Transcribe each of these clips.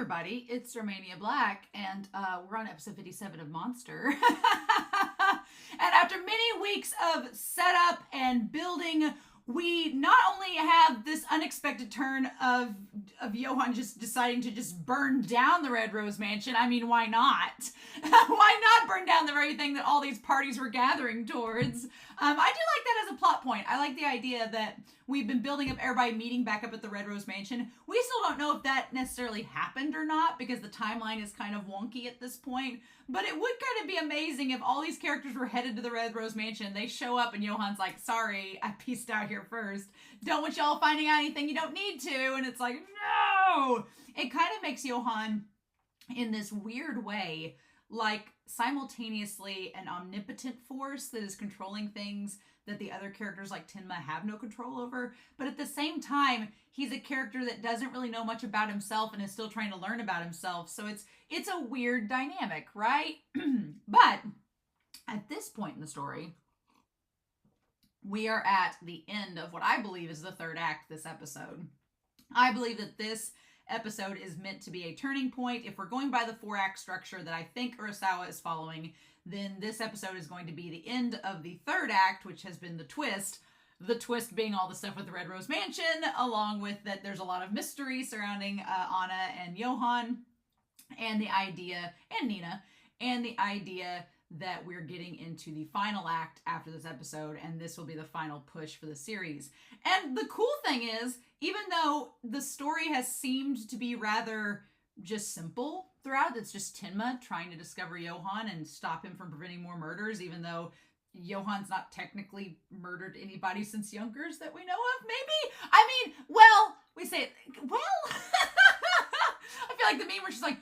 everybody, it's Romania Black, and we're on episode 57 of Monster. And after many weeks of setup and building, we not only have this unexpected turn of Johan just deciding to just burn down the Red Rose Mansion. I mean, why not? Why not burn down the very thing that all these parties were gathering towards? I do like that as a plot point. I like the idea that we've been building up everybody meeting back up at the Red Rose Mansion. We still don't know if that necessarily happened or not because the timeline is kind of wonky at this point. But it would kind of be amazing if all these characters were headed to the Red Rose Mansion. They show up and Johan's like, sorry, I pieced out here first. Don't want y'all finding out anything you don't need to. And it's like, no! It kind of makes Johan, in this weird way, like simultaneously an omnipotent force that is controlling things that the other characters like Tenma have no control over. But at the same time, he's a character that doesn't really know much about himself and is still trying to learn about himself. So it's a weird dynamic, right? But at this point in the story, we are at the end of what I believe is the third act this episode. I believe that this episode is meant to be a turning point. If we're going by the 4-act structure that I think Urasawa is following, then this episode is going to be the end of the third act, which has been the twist. The twist being all the stuff with the Red Rose Mansion, along with that there's a lot of mystery surrounding Anna and Johan, and the idea, and Nina, and the idea that we're getting into the final act after this episode, and this will be the final push for the series. And the cool thing is, even though the story has seemed to be rather just simple throughout, it's just Tenma trying to discover Johan and stop him from preventing more murders, even though Johan's not technically murdered anybody since Yonkers that we know of, maybe? I mean, well, we say, well, I feel like the meme where she's like,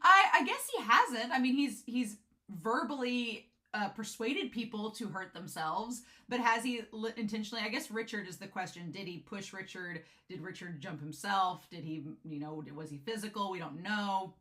I guess he hasn't. I mean, he's verbally persuaded people to hurt themselves, but has he intentionally? I guess Richard is the question. Did he push Richard? Did Richard jump himself? Did he, was he physical? We don't know.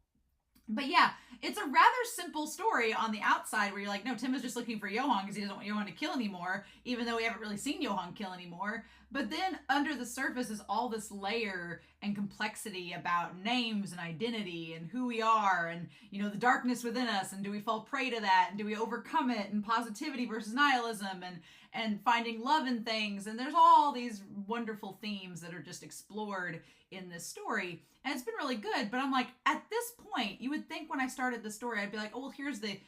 But yeah, it's a rather simple story on the outside where you're like, no, Tim is just looking for Johan because he doesn't want Johan to kill anymore, even though we haven't really seen Johan kill anymore. But then under the surface is all this layer and complexity about names and identity and who we are and, the darkness within us, and do we fall prey to that, and do we overcome it, and positivity versus nihilism, and finding love in things. And there's all these wonderful themes that are just explored in this story. And it's been really good. But I'm like, at this point, you would think when I started the story, I'd be like, oh, well, here's the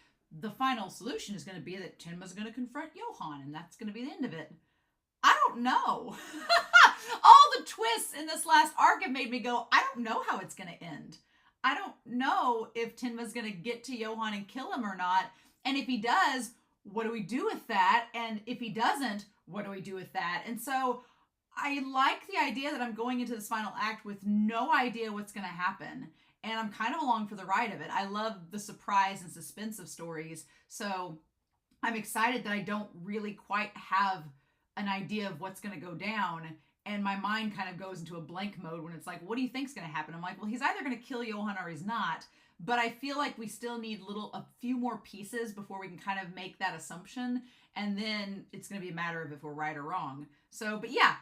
final solution is going to be that Tenma's going to confront Johan, and that's going to be the end of it. I don't know. All the twists in this last arc have made me go, I don't know how it's going to end. I don't know if Tenma's going to get to Johan and kill him or not. And if he does, what do we do with that? And if he doesn't, what do we do with that? And so I like the idea that I'm going into this final act with no idea what's going to happen. And I'm kind of along for the ride of it. I love the surprise and suspense of stories. So I'm excited that I don't really quite have an idea of what's going to go down. And my mind kind of goes into a blank mode when it's like, what do you think's going to happen? I'm like, well, he's either going to kill Johan or he's not. But I feel like we still need a few more pieces before we can kind of make that assumption. And then it's going to be a matter of if we're right or wrong. So, but yeah,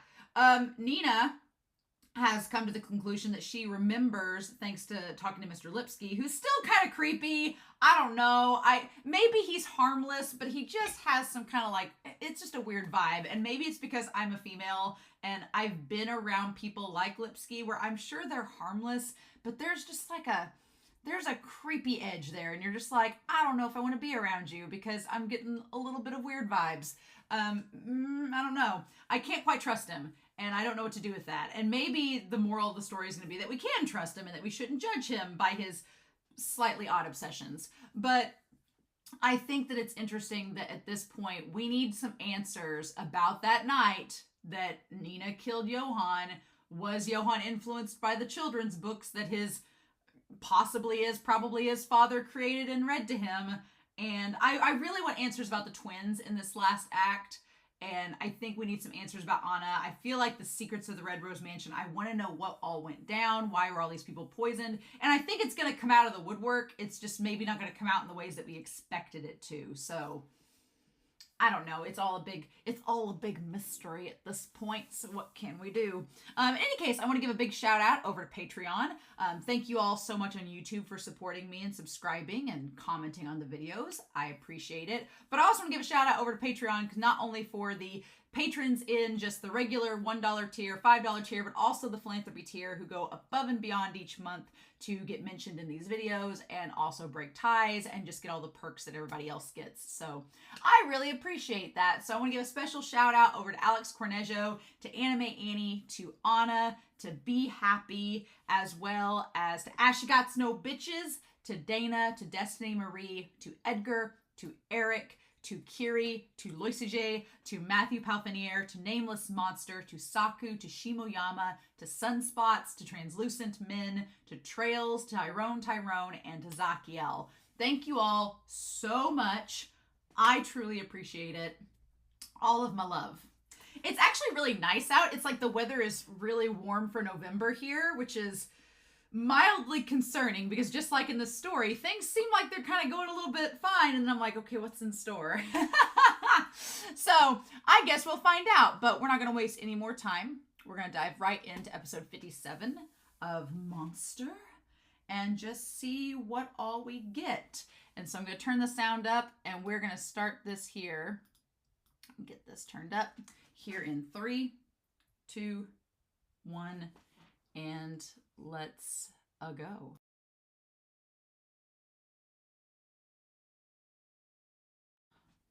Nina has come to the conclusion that she remembers, thanks to talking to Mr. Lipsky, who's still kind of creepy. I don't know. Maybe he's harmless, but he just has some kind of it's just a weird vibe. And maybe it's because I'm a female and I've been around people like Lipsky where I'm sure they're harmless, but there's just there's a creepy edge there. And you're just like, I don't know if I want to be around you because I'm getting a little bit of weird vibes. I don't know. I can't quite trust him. And I don't know what to do with that. And maybe the moral of the story is going to be that we can trust him and that we shouldn't judge him by his slightly odd obsessions. But I think that it's interesting that at this point, we need some answers about that night that Nina killed Johan. Was Johan influenced by the children's books that probably his father created and read to him? And I really want answers about the twins in this last act. And I think we need some answers about Anna. I feel like the secrets of the Red Rose Mansion, I want to know what all went down. Why were all these people poisoned? And I think it's going to come out of the woodwork. It's just maybe not going to come out in the ways that we expected it to. So I don't know. It's all a big mystery at this point. So what can we do? In any case, I want to give a big shout out over to Patreon. Thank you all so much on YouTube for supporting me and subscribing and commenting on the videos. I appreciate it. But I also want to give a shout out over to Patreon, not only for the patrons in just the regular $1 tier, $5 tier, but also the philanthropy tier who go above and beyond each month to get mentioned in these videos and also break ties and just get all the perks that everybody else gets. So I really appreciate that. So I want to give a special shout out over to Alex Cornejo, to Anime Annie, to Anna, to Be Happy, as well as to Ashy Gots No Bitches, to Dana, to Destiny Marie, to Edgar, to Eric, to Kiri, to Loisije, to Matthew Palfinier, to Nameless Monster, to Saku, to Shimoyama, to Sunspots, to Translucent Men, to Trails, to Tyrone, and to Zakiel. Thank you all so much. I truly appreciate it. All of my love. It's actually really nice out. It's like the weather is really warm for November here, which is mildly concerning because just like in the story, things seem like they're kind of going a little bit fine, and then I'm like, okay, what's in store? So I guess we'll find out, but we're not going to waste any more time. We're going to dive right into episode 57 of Monster and just see what all we get. And so I'm going to turn the sound up, and we're going to start this here. Get this turned up here in 3, 2, 1, and let's go.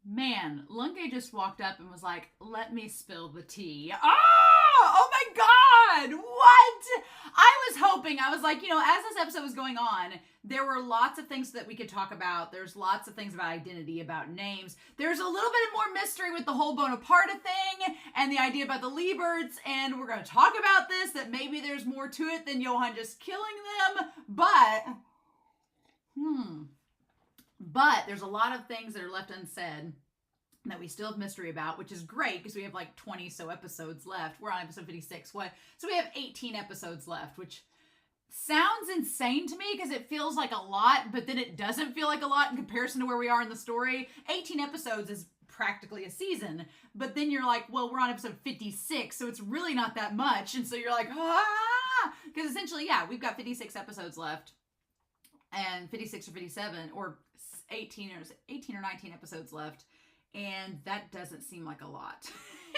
Man, Lunge just walked up and was like, let me spill the tea. Oh my God, what? I was like, as this episode was going on, there were lots of things that we could talk about. There's lots of things about identity, about names. There's a little bit more mystery with the whole Bonaparte thing and the idea about the Lieberts, and we're going to talk about this, that maybe there's more to it than Johan just killing them, but there's a lot of things that are left unsaid that we still have mystery about, which is great because we have like 20 so episodes left. We're on episode 56. So we have 18 episodes left, which sounds insane to me because it feels like a lot, but then it doesn't feel like a lot in comparison to where we are in the story. 18 episodes is practically a season, but then you're like, well, we're on episode 56, so it's really not that much. And so you're like, because essentially, yeah, we've got 56 episodes left, and 56 or 57 or 18 or 19 episodes left, and that doesn't seem like a lot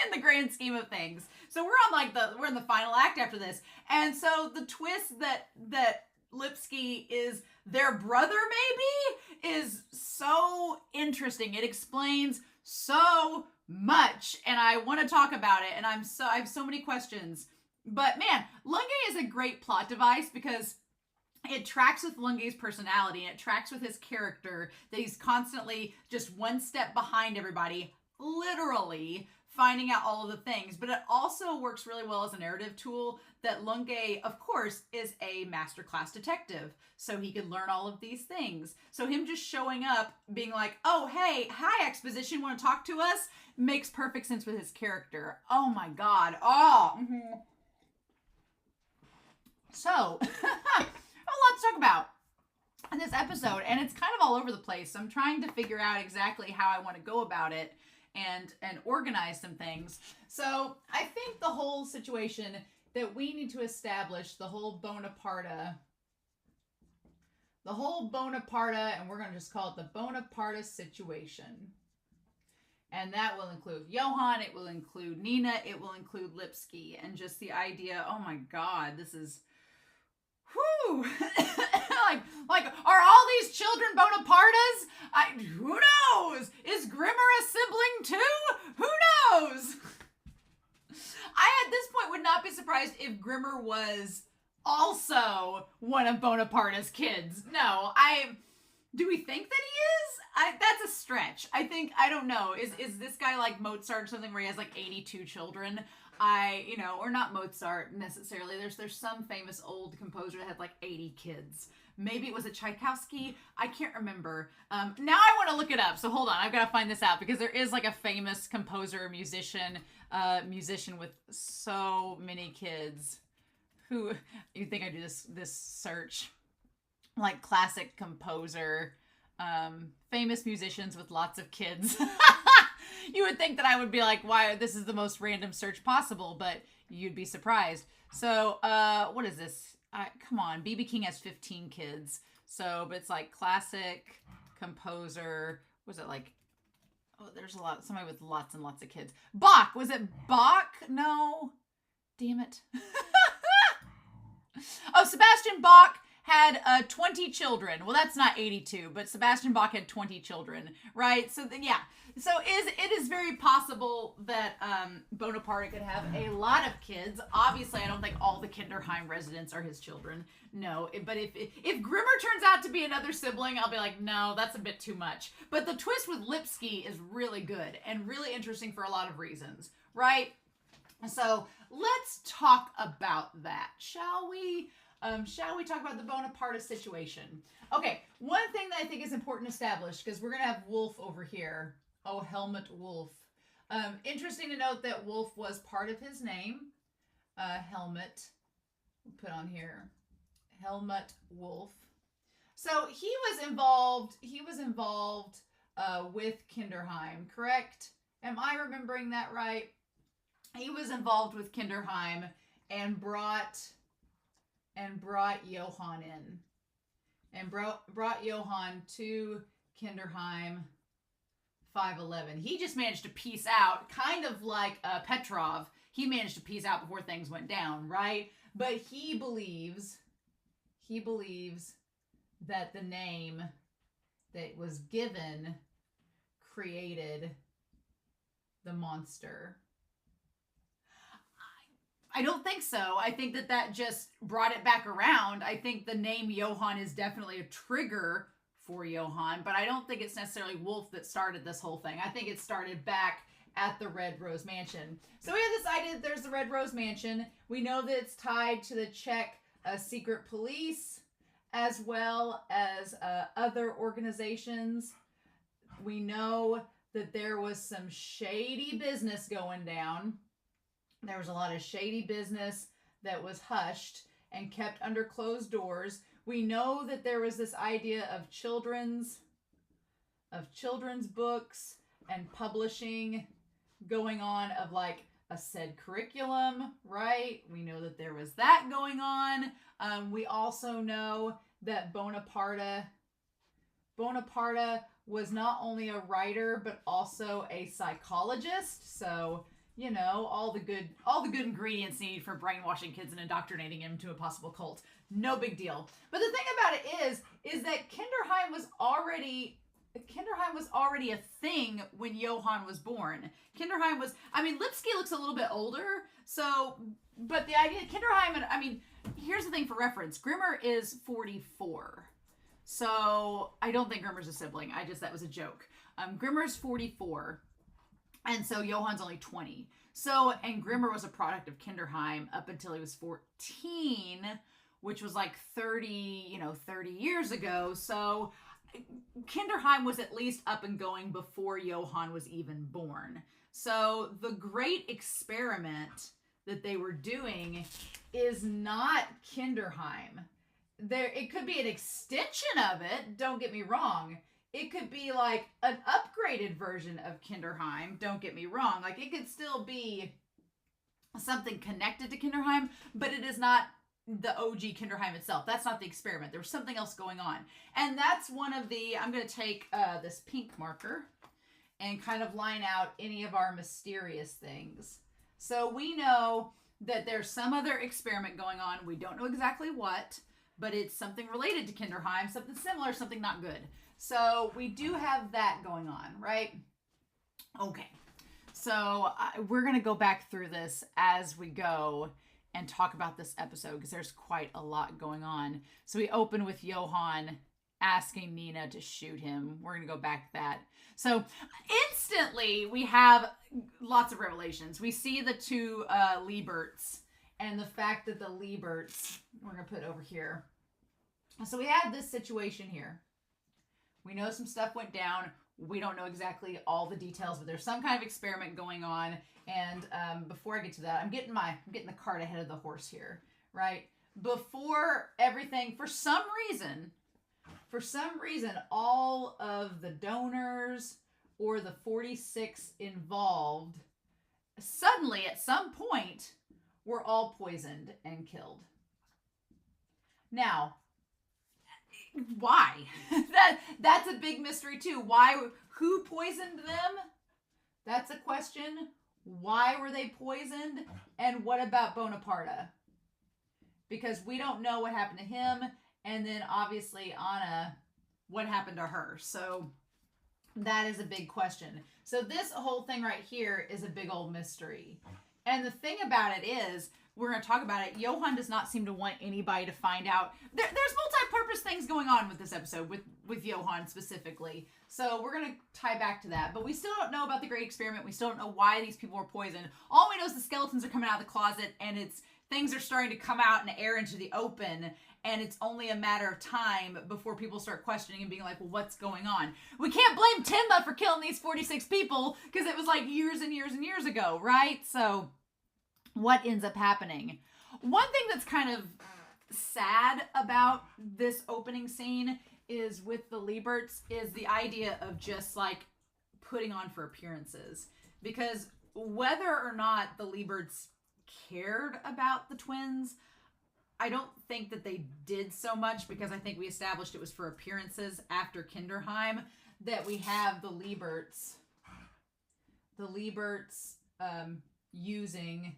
in the grand scheme of things. So we're in the final act after this, and so the twist that Lipsky is their brother maybe is so interesting. It explains so much, and I want to talk about it, and I have so many questions. But man, Lunge is a great plot device because it tracks with Lunge's personality, and it tracks with his character, that he's constantly just one step behind everybody, literally finding out all of the things. But it also works really well as a narrative tool that Lunge, of course, is a masterclass detective, so he can learn all of these things. So him just showing up, being like, oh, hey, hi, exposition, want to talk to us? Makes perfect sense with his character. Oh my God. So, a lot to talk about in this episode, and it's kind of all over the place. So I'm trying to figure out exactly how I want to go about it and organize some things. So I think the whole situation that we need to establish, the whole Bonaparte, and we're going to just call it the Bonaparte situation. And that will include Johan, it will include Nina, it will include Lipsky, and just the idea, oh my God, this is, whew, like, are all these children Bonapartes? Who knows? Is Grimmer a sibling too? Who knows? I, at this point, would not be surprised if Grimmer was also one of Bonaparte's kids. No, do we think that he is? That's a stretch. I don't know. Is this guy like Mozart or something where he has like 82 children? Or not Mozart necessarily. There's some famous old composer that had like 80 kids. Maybe it was a Tchaikovsky. I can't remember. Now I want to look it up. So hold on. I've got to find this out because there is like a famous composer, musician with so many kids. Who, you think I do this search? Like classic composer, famous musicians with lots of kids. You would think that I would be like, why, this is the most random search possible, but you'd be surprised. So, what is this? Come on, BB King has 15 kids. So, but it's like classic composer. Was it like, oh, there's a lot, somebody with lots and lots of kids. Bach, was it Bach? No. Damn it. Oh, Sebastian Bach had 20 children. Well, that's not 82, but Sebastian Bach had 20 children, right? So then, yeah. So it is very possible that Bonaparte could have a lot of kids. Obviously, I don't think all the Kinderheim residents are his children. No, but if Grimmer turns out to be another sibling, I'll be like, no, that's a bit too much. But the twist with Lipsky is really good and really interesting for a lot of reasons, right? So let's talk about that, shall we? Shall we talk about the Bonaparte situation? Okay, one thing that I think is important to establish, because we're going to have Wolf over here. Oh, Helmut Wolf. Interesting to note that Wolf was part of his name. Helmut. We'll put on here. Helmut Wolf. So he was involved with Kinderheim, correct? Am I remembering that right? He was involved with Kinderheim and brought Johan in. And brought Johan to Kinderheim 511. He just managed to peace out, kind of like Petrov. He managed to peace out before things went down, right? But he believes that the name that was given created the monster. I don't think so. I think that just brought it back around. I think the name Johan is definitely a trigger for Johan, but I don't think it's necessarily Wolf that started this whole thing. I think it started back at the Red Rose Mansion. So we have this idea that there's the Red Rose Mansion. We know that it's tied to the Czech secret police as well as other organizations. We know that there was some shady business going down. There was a lot of shady business that was hushed and kept under closed doors. We know that there was this idea of children's books and publishing going on, of like a said curriculum, right? We know that there was that going on. We also know that Bonaparte was not only a writer but also a psychologist. So, you know, all the good ingredients needed for brainwashing kids and indoctrinating them to a possible cult. No big deal. But the thing about it is that Kinderheim was already a thing when Johann was born. Lipsky looks a little bit older, so, but the idea, Kinderheim, here's the thing for reference. Grimmer is 44. So, I don't think Grimmer's a sibling. That was a joke. Grimmer's 44. And so Johann's only 20. So, and Grimmer was a product of Kinderheim up until he was 14, which was like 30 years ago. So Kinderheim was at least up and going before Johann was even born. So the great experiment that they were doing is not Kinderheim. It could be an extension of it, don't get me wrong. It could be like an upgraded version of Kinderheim, don't get me wrong. Like, it could still be something connected to Kinderheim, but it is not the OG Kinderheim itself. That's not the experiment. There was something else going on. And that's one of the, I'm going to take this pink marker and kind of line out any of our mysterious things. So we know that there's some other experiment going on. We don't know exactly what, but it's something related to Kinderheim, something similar, something not good. So we do have that going on, right? Okay. So we're going to go back through this as we go and talk about this episode, because there's quite a lot going on. So we open with Johan asking Nina to shoot him. We're going to go back to that. So instantly we have lots of revelations. We see the two Lieberts and the fact that the Lieberts, we're going to put over here. So we had this situation here. We know some stuff went down. We don't know exactly all the details, but there's some kind of experiment going on. And before I get to that, I'm getting the cart ahead of the horse here, right? Before everything, for some reason, all of the donors or the 46 involved suddenly at some point were all poisoned and killed. Now, why? That's a big mystery too. Why? Who poisoned them? That's a question. Why were they poisoned? And what about Bonaparte? Because we don't know what happened to him, and then obviously Anna, what happened to her? So that is a big question. So this whole thing right here is a big old mystery. And the thing about it is, we're going to talk about it. Johan does not seem to want anybody to find out. There's multi-purpose things going on with this episode, with Johan specifically. So we're going to tie back to that. But we still don't know about the Great Experiment. We still don't know why these people were poisoned. All we know is the skeletons are coming out of the closet, and things are starting to come out and air into the open. And it's only a matter of time before people start questioning and being like, well, what's going on? We can't blame Timba for killing these 46 people because it was like years and years and years ago, right? So what ends up happening? One thing that's kind of sad about this opening scene is with the Lieberts is the idea of just like putting on for appearances. Because whether or not the Lieberts cared about the twins, I don't think that they did so much, because I think we established it was for appearances after Kinderheim that we have the Lieberts using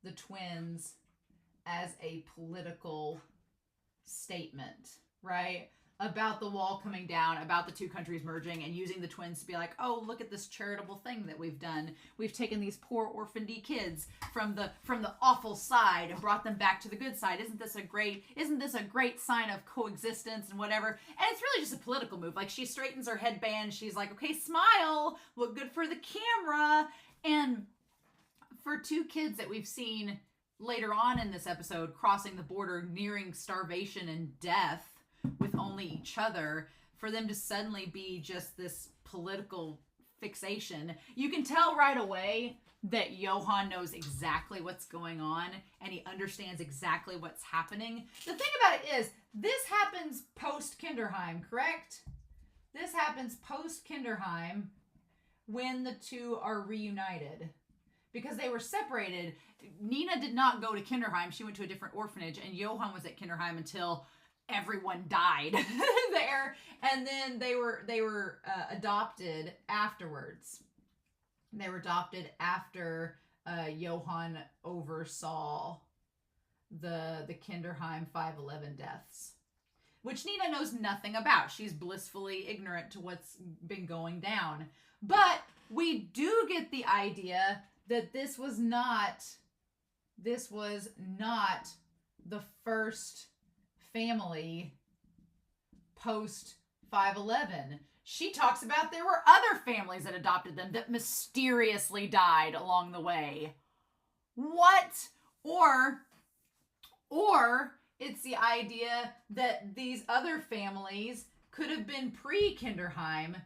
the twins as a political statement, right? About the wall coming down, about the two countries merging, and using the twins to be like, oh, look at this charitable thing that we've done. We've taken these poor orphaned kids from the awful side and brought them back to the good side. Isn't this a great sign of coexistence and whatever? And it's really just a political move. Like, she straightens her headband. She's like, okay, smile, look good for the camera. And for two kids that we've seen later on in this episode crossing the border, nearing starvation and death with only each other, for them to suddenly be just this political fixation, you can tell right away that Johan knows exactly what's going on and he understands exactly what's happening. The thing about it is, this happens post-Kinderheim, correct? This happens post-Kinderheim when the two are reunited. Because they were separated. Nina did not go to Kinderheim. She went to a different orphanage, and Johan was at Kinderheim until everyone died there, and then they were adopted afterwards. They were adopted after Johan oversaw the Kinderheim 511 deaths, which Nina knows nothing about. She's blissfully ignorant to what's been going down. But we do get the idea that this was not the first family post 511. She talks about there were other families that adopted them that mysteriously died along the way. What? Or it's the idea that these other families could have been pre-Kinderheim,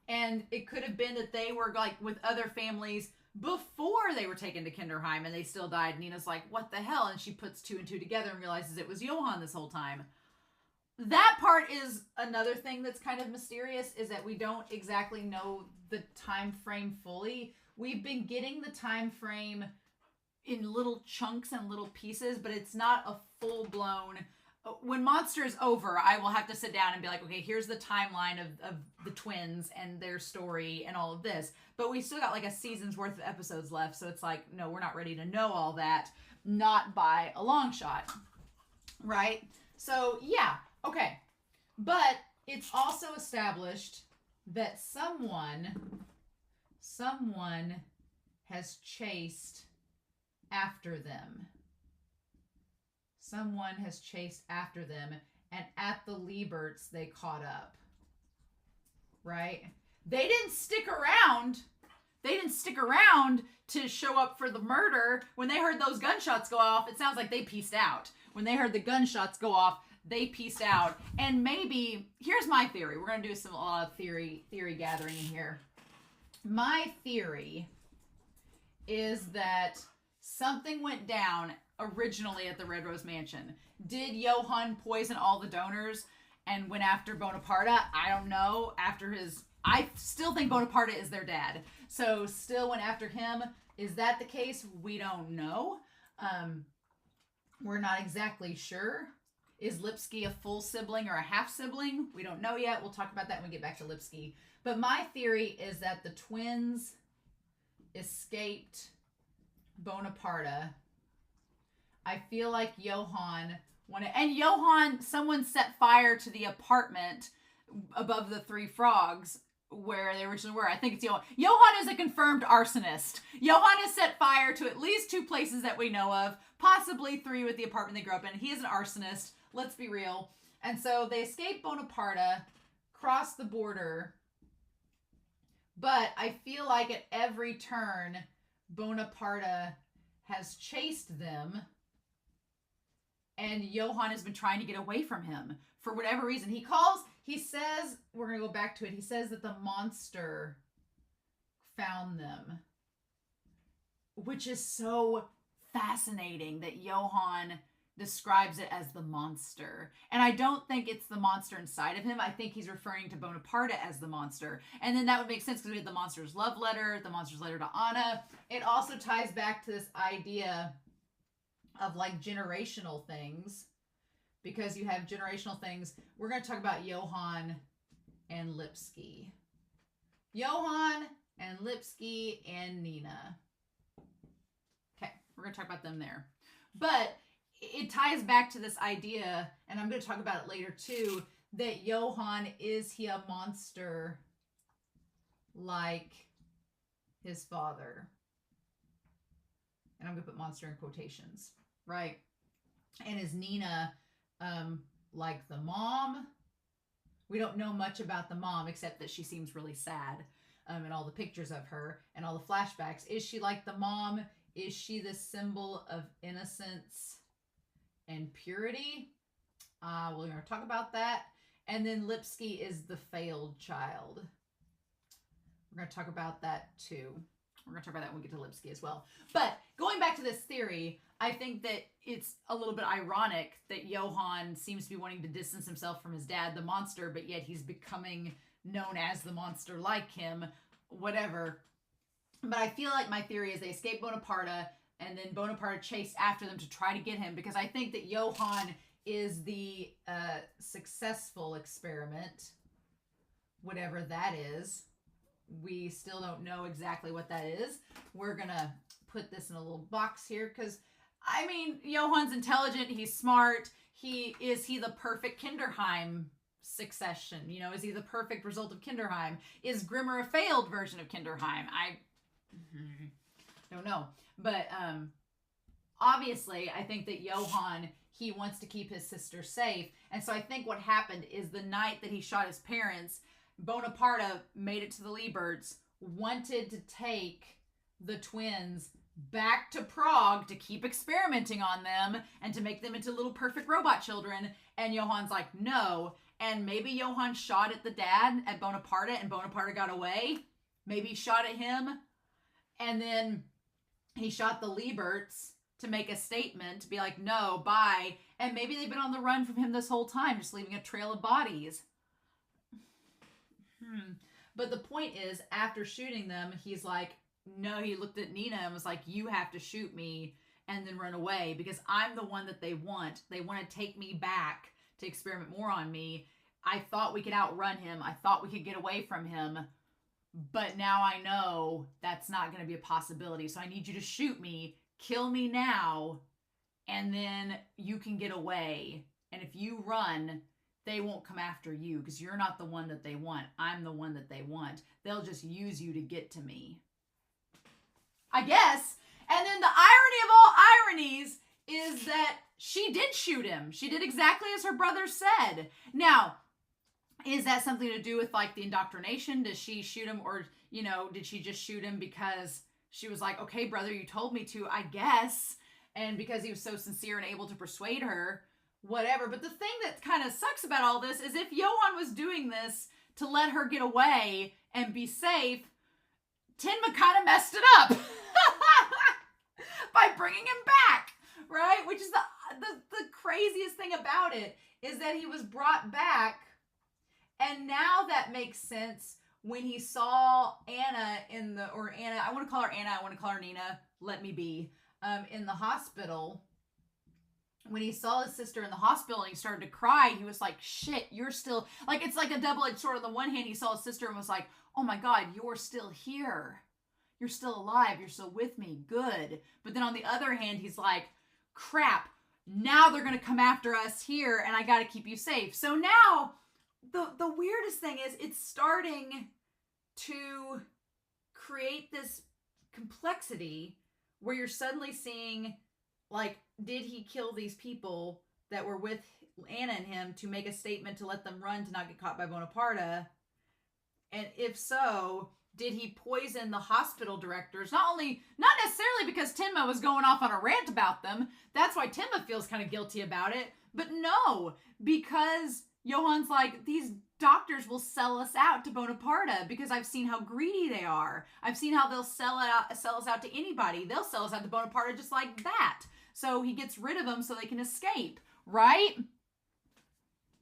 and it could have been that they were like with other families before they were taken to Kinderheim and they still died. Nina's like, what the hell? And she puts two and two together and realizes it was Johan this whole time. That part is another thing that's kind of mysterious, is that we don't exactly know the time frame fully. We've been getting the time frame in little chunks and little pieces, but it's not a full-blown... When Monster is over, I will have to sit down and be like, okay, here's the timeline of the twins and their story and all of this. But we still got like a season's worth of episodes left, so it's like, no, we're not ready to know all that. Not by a long shot. Right? So, yeah. Okay. But it's also established that someone has chased after them. Someone has chased after them, and at the Lieberts, they caught up. Right? They didn't stick around. They didn't stick around to show up for the murder. When they heard those gunshots go off, it sounds like they pieced out. When they heard the gunshots go off, they pieced out. And maybe, here's my theory. We're going to do a lot of theory gathering in here. My theory is that something went down originally at the Red Rose Mansion. Did Johan poison all the donors and went after Bonaparte? I don't know. After his I still think Bonaparte is their dad. So still went after him. Is that the case? We don't know. We're not exactly sure. Is Lipski a full sibling or a half sibling? We don't know yet. We'll talk about that when we get back to Lipski. But my theory is that the twins escaped Bonaparte. I feel like Johan someone set fire to the apartment above the Three Frogs where they originally were. I think it's Johan. Johan is a confirmed arsonist. Johan has set fire to at least 2 places that we know of, possibly 3 with the apartment they grew up in. He is an arsonist. Let's be real. And so they escaped Bonaparte, crossed the border, but I feel like at every turn, Bonaparte has chased them, and Johan has been trying to get away from him for whatever reason. He says, we're going to go back to it, he says that the monster found them, which is so fascinating that Johan describes it as the monster. And I don't think it's the monster inside of him. I think he's referring to Bonaparte as the monster. And then that would make sense because we had the monster's love letter, the monster's letter to Anna. It also ties back to this idea of like generational things, because you have generational things. We're going to talk about Johan and Lipski. Johan and Lipski and Nina. Okay, we're going to talk about them there. But it ties back to this idea, and I'm going to talk about it later too, that Johan, is he a monster like his father? And I'm going to put monster in quotations, right? And is Nina like the mom? We don't know much about the mom except that she seems really sad in all the pictures of her and all the flashbacks. Is she like the mom? Is she the symbol of innocence and purity? We're going to talk about that. And then Lipski is the failed child. We're going to talk about that too. We're going to talk about that when we get to Lipski as well. But going back to this theory, I think that it's a little bit ironic that Johan seems to be wanting to distance himself from his dad, the monster, but yet he's becoming known as the monster like him, whatever. But I feel like my theory is they escaped Bonaparte, and then Bonaparte chased after them to try to get him, because I think that Johan is the successful experiment, whatever that is. We still don't know exactly what that is. We're going to put this in a little box here because, I mean, Johan's intelligent. He's smart. Is he the perfect Kinderheim succession? You know, is he the perfect result of Kinderheim? Is Grimmer a failed version of Kinderheim? I don't know. But obviously, I think that Johan, he wants to keep his sister safe. And so I think what happened is the night that he shot his parents, Bonaparte made it to the Lieberts, wanted to take the twins back to Prague to keep experimenting on them and to make them into little perfect robot children. And Johan's like, no. And maybe Johan shot at the dad, at Bonaparte, and Bonaparte got away. Maybe he shot at him. And then he shot the Lieberts to make a statement, to be like, no, bye. And maybe they've been on the run from him this whole time, just leaving a trail of bodies. But the point is, after shooting them, he's like, no, he looked at Nina and was like, you have to shoot me and then run away because I'm the one that they want. They want to take me back to experiment more on me. I thought we could outrun him. I thought we could get away from him. But now I know that's not going to be a possibility. So I need you to shoot me, kill me now, and then you can get away. And if you run, they won't come after you because you're not the one that they want. I'm the one that they want. They'll just use you to get to me, I guess. And then the irony of all ironies is that she did shoot him. She did exactly as her brother said. Now, is that something to do with like the indoctrination? Does she shoot him, or, you know, did she just shoot him because she was like, okay, brother, you told me to, I guess. And because he was so sincere and able to persuade her, whatever. But the thing that kind of sucks about all this is if Johan was doing this to let her get away and be safe, Tinma kind of messed it up by bringing him back, right? Which is the craziest thing about it, is that he was brought back, and now that makes sense when he saw Anna I want to call her Anna, I want to call her Nina, let me be, in the hospital. When he saw his sister in the hospital and he started to cry, he was like, shit, you're still, like, it's like a double-edged sword. On the one hand, he saw his sister and was like, oh my God, you're still here. You're still alive. You're still with me. Good. But then on the other hand, he's like, crap, now they're going to come after us here and I got to keep you safe. So now the weirdest thing is it's starting to create this complexity where you're suddenly seeing, like, did he kill these people that were with Anna and him to make a statement to let them run to not get caught by Bonaparte? And if so, did he poison the hospital directors? Not necessarily because Tenma was going off on a rant about them. That's why Tenma feels kind of guilty about it. But no, because Johan's like, these doctors will sell us out to Bonaparte because I've seen how greedy they are. I've seen how they'll sell us out to anybody. They'll sell us out to Bonaparte just like that. So he gets rid of them so they can escape, right?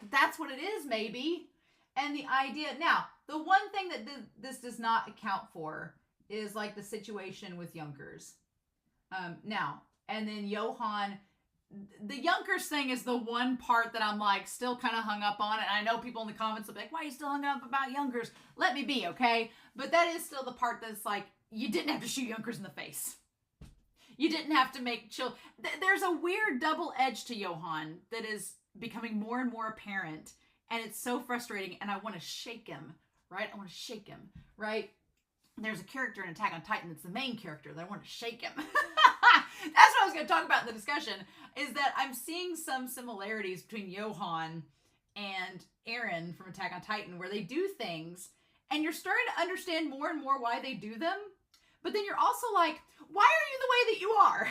That's what it is, maybe. And the idea, now, the one thing that this does not account for is like the situation with Junkers. Now, and then Johan, the Junkers thing is the one part that I'm like still kind of hung up on. And I know people in the comments will be like, why are you still hung up about Junkers? Let me be, okay? But that is still the part that's like, you didn't have to shoot Junkers in the face. You didn't have to make there's a weird double edge to Johan that is becoming more and more apparent. And it's so frustrating. And I want to shake him, right? I want to shake him, right? There's a character in Attack on Titan that's the main character that I want to shake him. That's what I was going to talk about in the discussion, is that I'm seeing some similarities between Johan and Eren from Attack on Titan, where they do things and you're starting to understand more and more why they do them. But then you're also like, why are you the way that you are?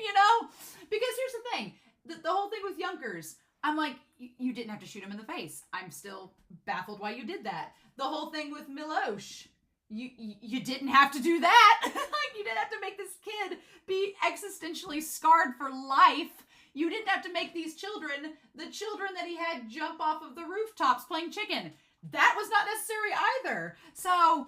You know? Because here's the thing. The whole thing with Junkers, I'm like, you didn't have to shoot him in the face. I'm still baffled why you did that. The whole thing with Milosh, you didn't have to do that. Like, you didn't have to make this kid be existentially scarred for life. You didn't have to make these children, the children that he had jump off of the rooftops playing chicken. That was not necessary either. So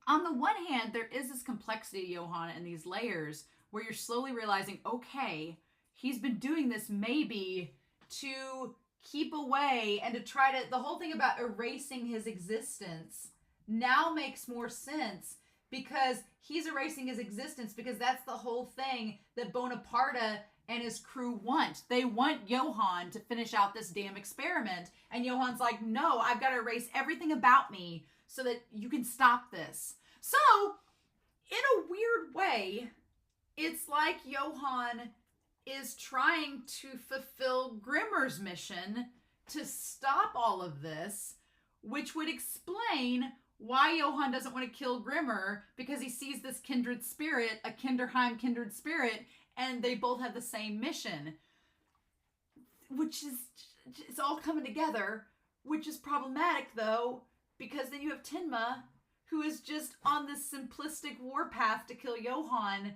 on the one hand, there is this complexity to Johan and these layers where you're slowly realizing, okay, he's been doing this maybe to keep away and to try to, the whole thing about erasing his existence now makes more sense, because he's erasing his existence because that's the whole thing that Bonaparte and his crew want. They want Johan to finish out this damn experiment. And Johan's like, no, I've got to erase everything about me so that you can stop this. So, in a weird way, it's like Johan is trying to fulfill Grimmer's mission to stop all of this, which would explain why Johan doesn't want to kill Grimmer, because he sees this kindred spirit, a Kinderheim kindred spirit, and they both have the same mission. Which is, it's all coming together, which is problematic though, because then you have Tenma, who is just on this simplistic warpath to kill Johan,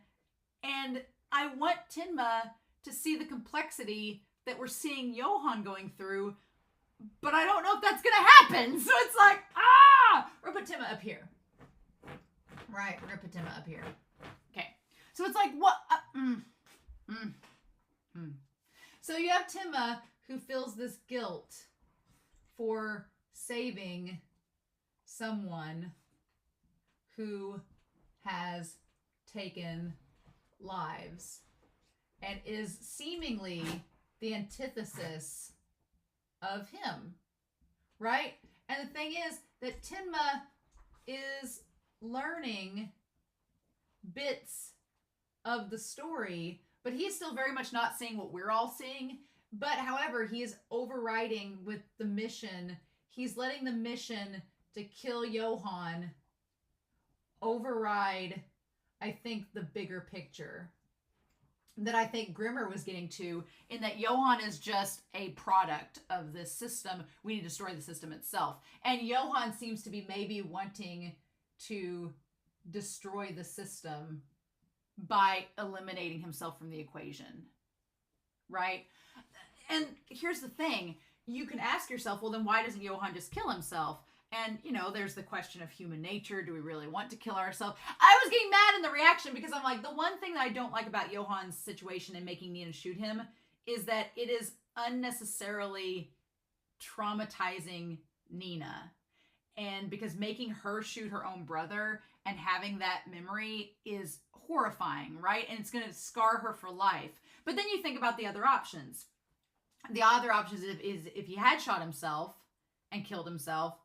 and I want Tenma to see the complexity that we're seeing Johan going through, but I don't know if that's gonna happen. So it's like, we're gonna put Tenma up here. Right, we're gonna put Tenma up here. Okay, so it's like, what? So you have Tenma, who feels this guilt for saving someone who has taken lives and is seemingly the antithesis of him, right? And the thing is that Tenma is learning bits of the story, but he's still very much not seeing what we're all seeing. But however, he is overriding with the mission. He's letting the mission to kill Johan override, I think, the bigger picture that I think Grimmer was getting to, in that Johan is just a product of this system. We need to destroy the system itself. And Johan seems to be maybe wanting to destroy the system by eliminating himself from the equation, right? And here's the thing. You can ask yourself, well, then why doesn't Johan just kill himself? And, you know, there's the question of human nature. Do we really want to kill ourselves? I was getting mad in the reaction because I'm like, the one thing that I don't like about Johan's situation in making Nina shoot him is that it is unnecessarily traumatizing Nina. And because making her shoot her own brother and having that memory is horrifying, right? And it's going to scar her for life. But then you think about the other options. The other options is if he had shot himself and killed himself,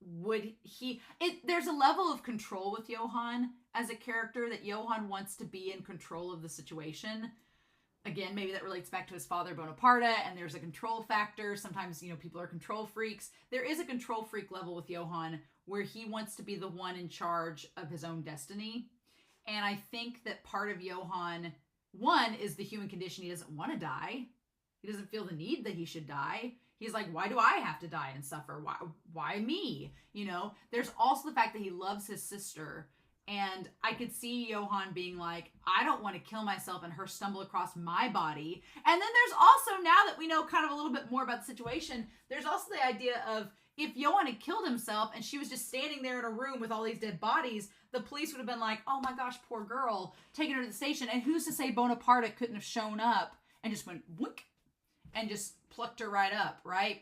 would he... There's a level of control with Johan as a character, that Johan wants to be in control of the situation. Again, maybe that relates back to his father, Bonaparte, and there's a control factor. Sometimes, you know, people are control freaks. There is a control freak level with Johan where he wants to be the one in charge of his own destiny. And I think that part of Johan, one, is the human condition. He doesn't want to die. He doesn't feel the need that he should die. He's like, why do I have to die and suffer? Why me? You know, there's also the fact that he loves his sister. And I could see Johan being like, I don't want to kill myself and her stumble across my body. And then there's also, now that we know kind of a little bit more about the situation, there's also the idea of if Johan had killed himself and she was just standing there in a room with all these dead bodies, the police would have been like, oh my gosh, poor girl, taking her to the station. And who's to say Bonaparte couldn't have shown up and just went whoop and just plucked her right up, right?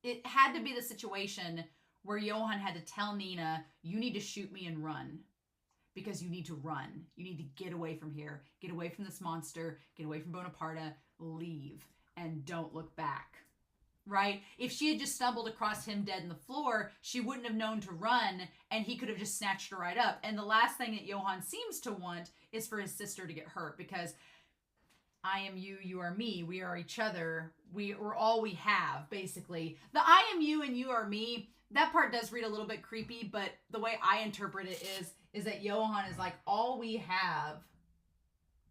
It had to be the situation where Johan had to tell Nina, you need to shoot me and run. Because you need to run. You need to get away from here. Get away from this monster. Get away from Bonaparte. Leave. And don't look back. Right? If she had just stumbled across him dead in the floor, she wouldn't have known to run, and he could have just snatched her right up. And the last thing that Johan seems to want is for his sister to get hurt, because I am you, you are me, we are each other, we're all we have, basically. The I am you and you are me, that part does read a little bit creepy, but the way I interpret it is that Johan is like, all we have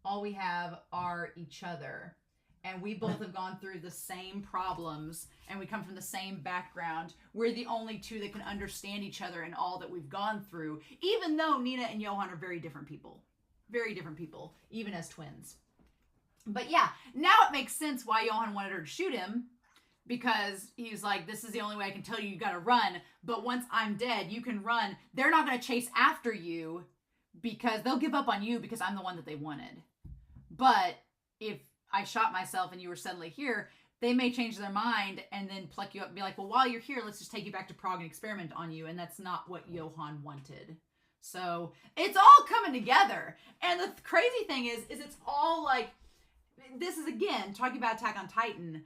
are each other. And we both have gone through the same problems, and we come from the same background. We're the only two that can understand each other in all that we've gone through, even though Nina and Johan are very different people, even as twins. But yeah, now it makes sense why Johan wanted her to shoot him, because he's like, this is the only way I can tell you, you gotta run. But once I'm dead, you can run. They're not gonna chase after you because they'll give up on you because I'm the one that they wanted. But if I shot myself and you were suddenly here, they may change their mind and then pluck you up and be like, well, while you're here, let's just take you back to Prague and experiment on you. And that's not what Johan wanted. So it's all coming together. And the crazy thing is it's all like, this is, again, talking about Attack on Titan.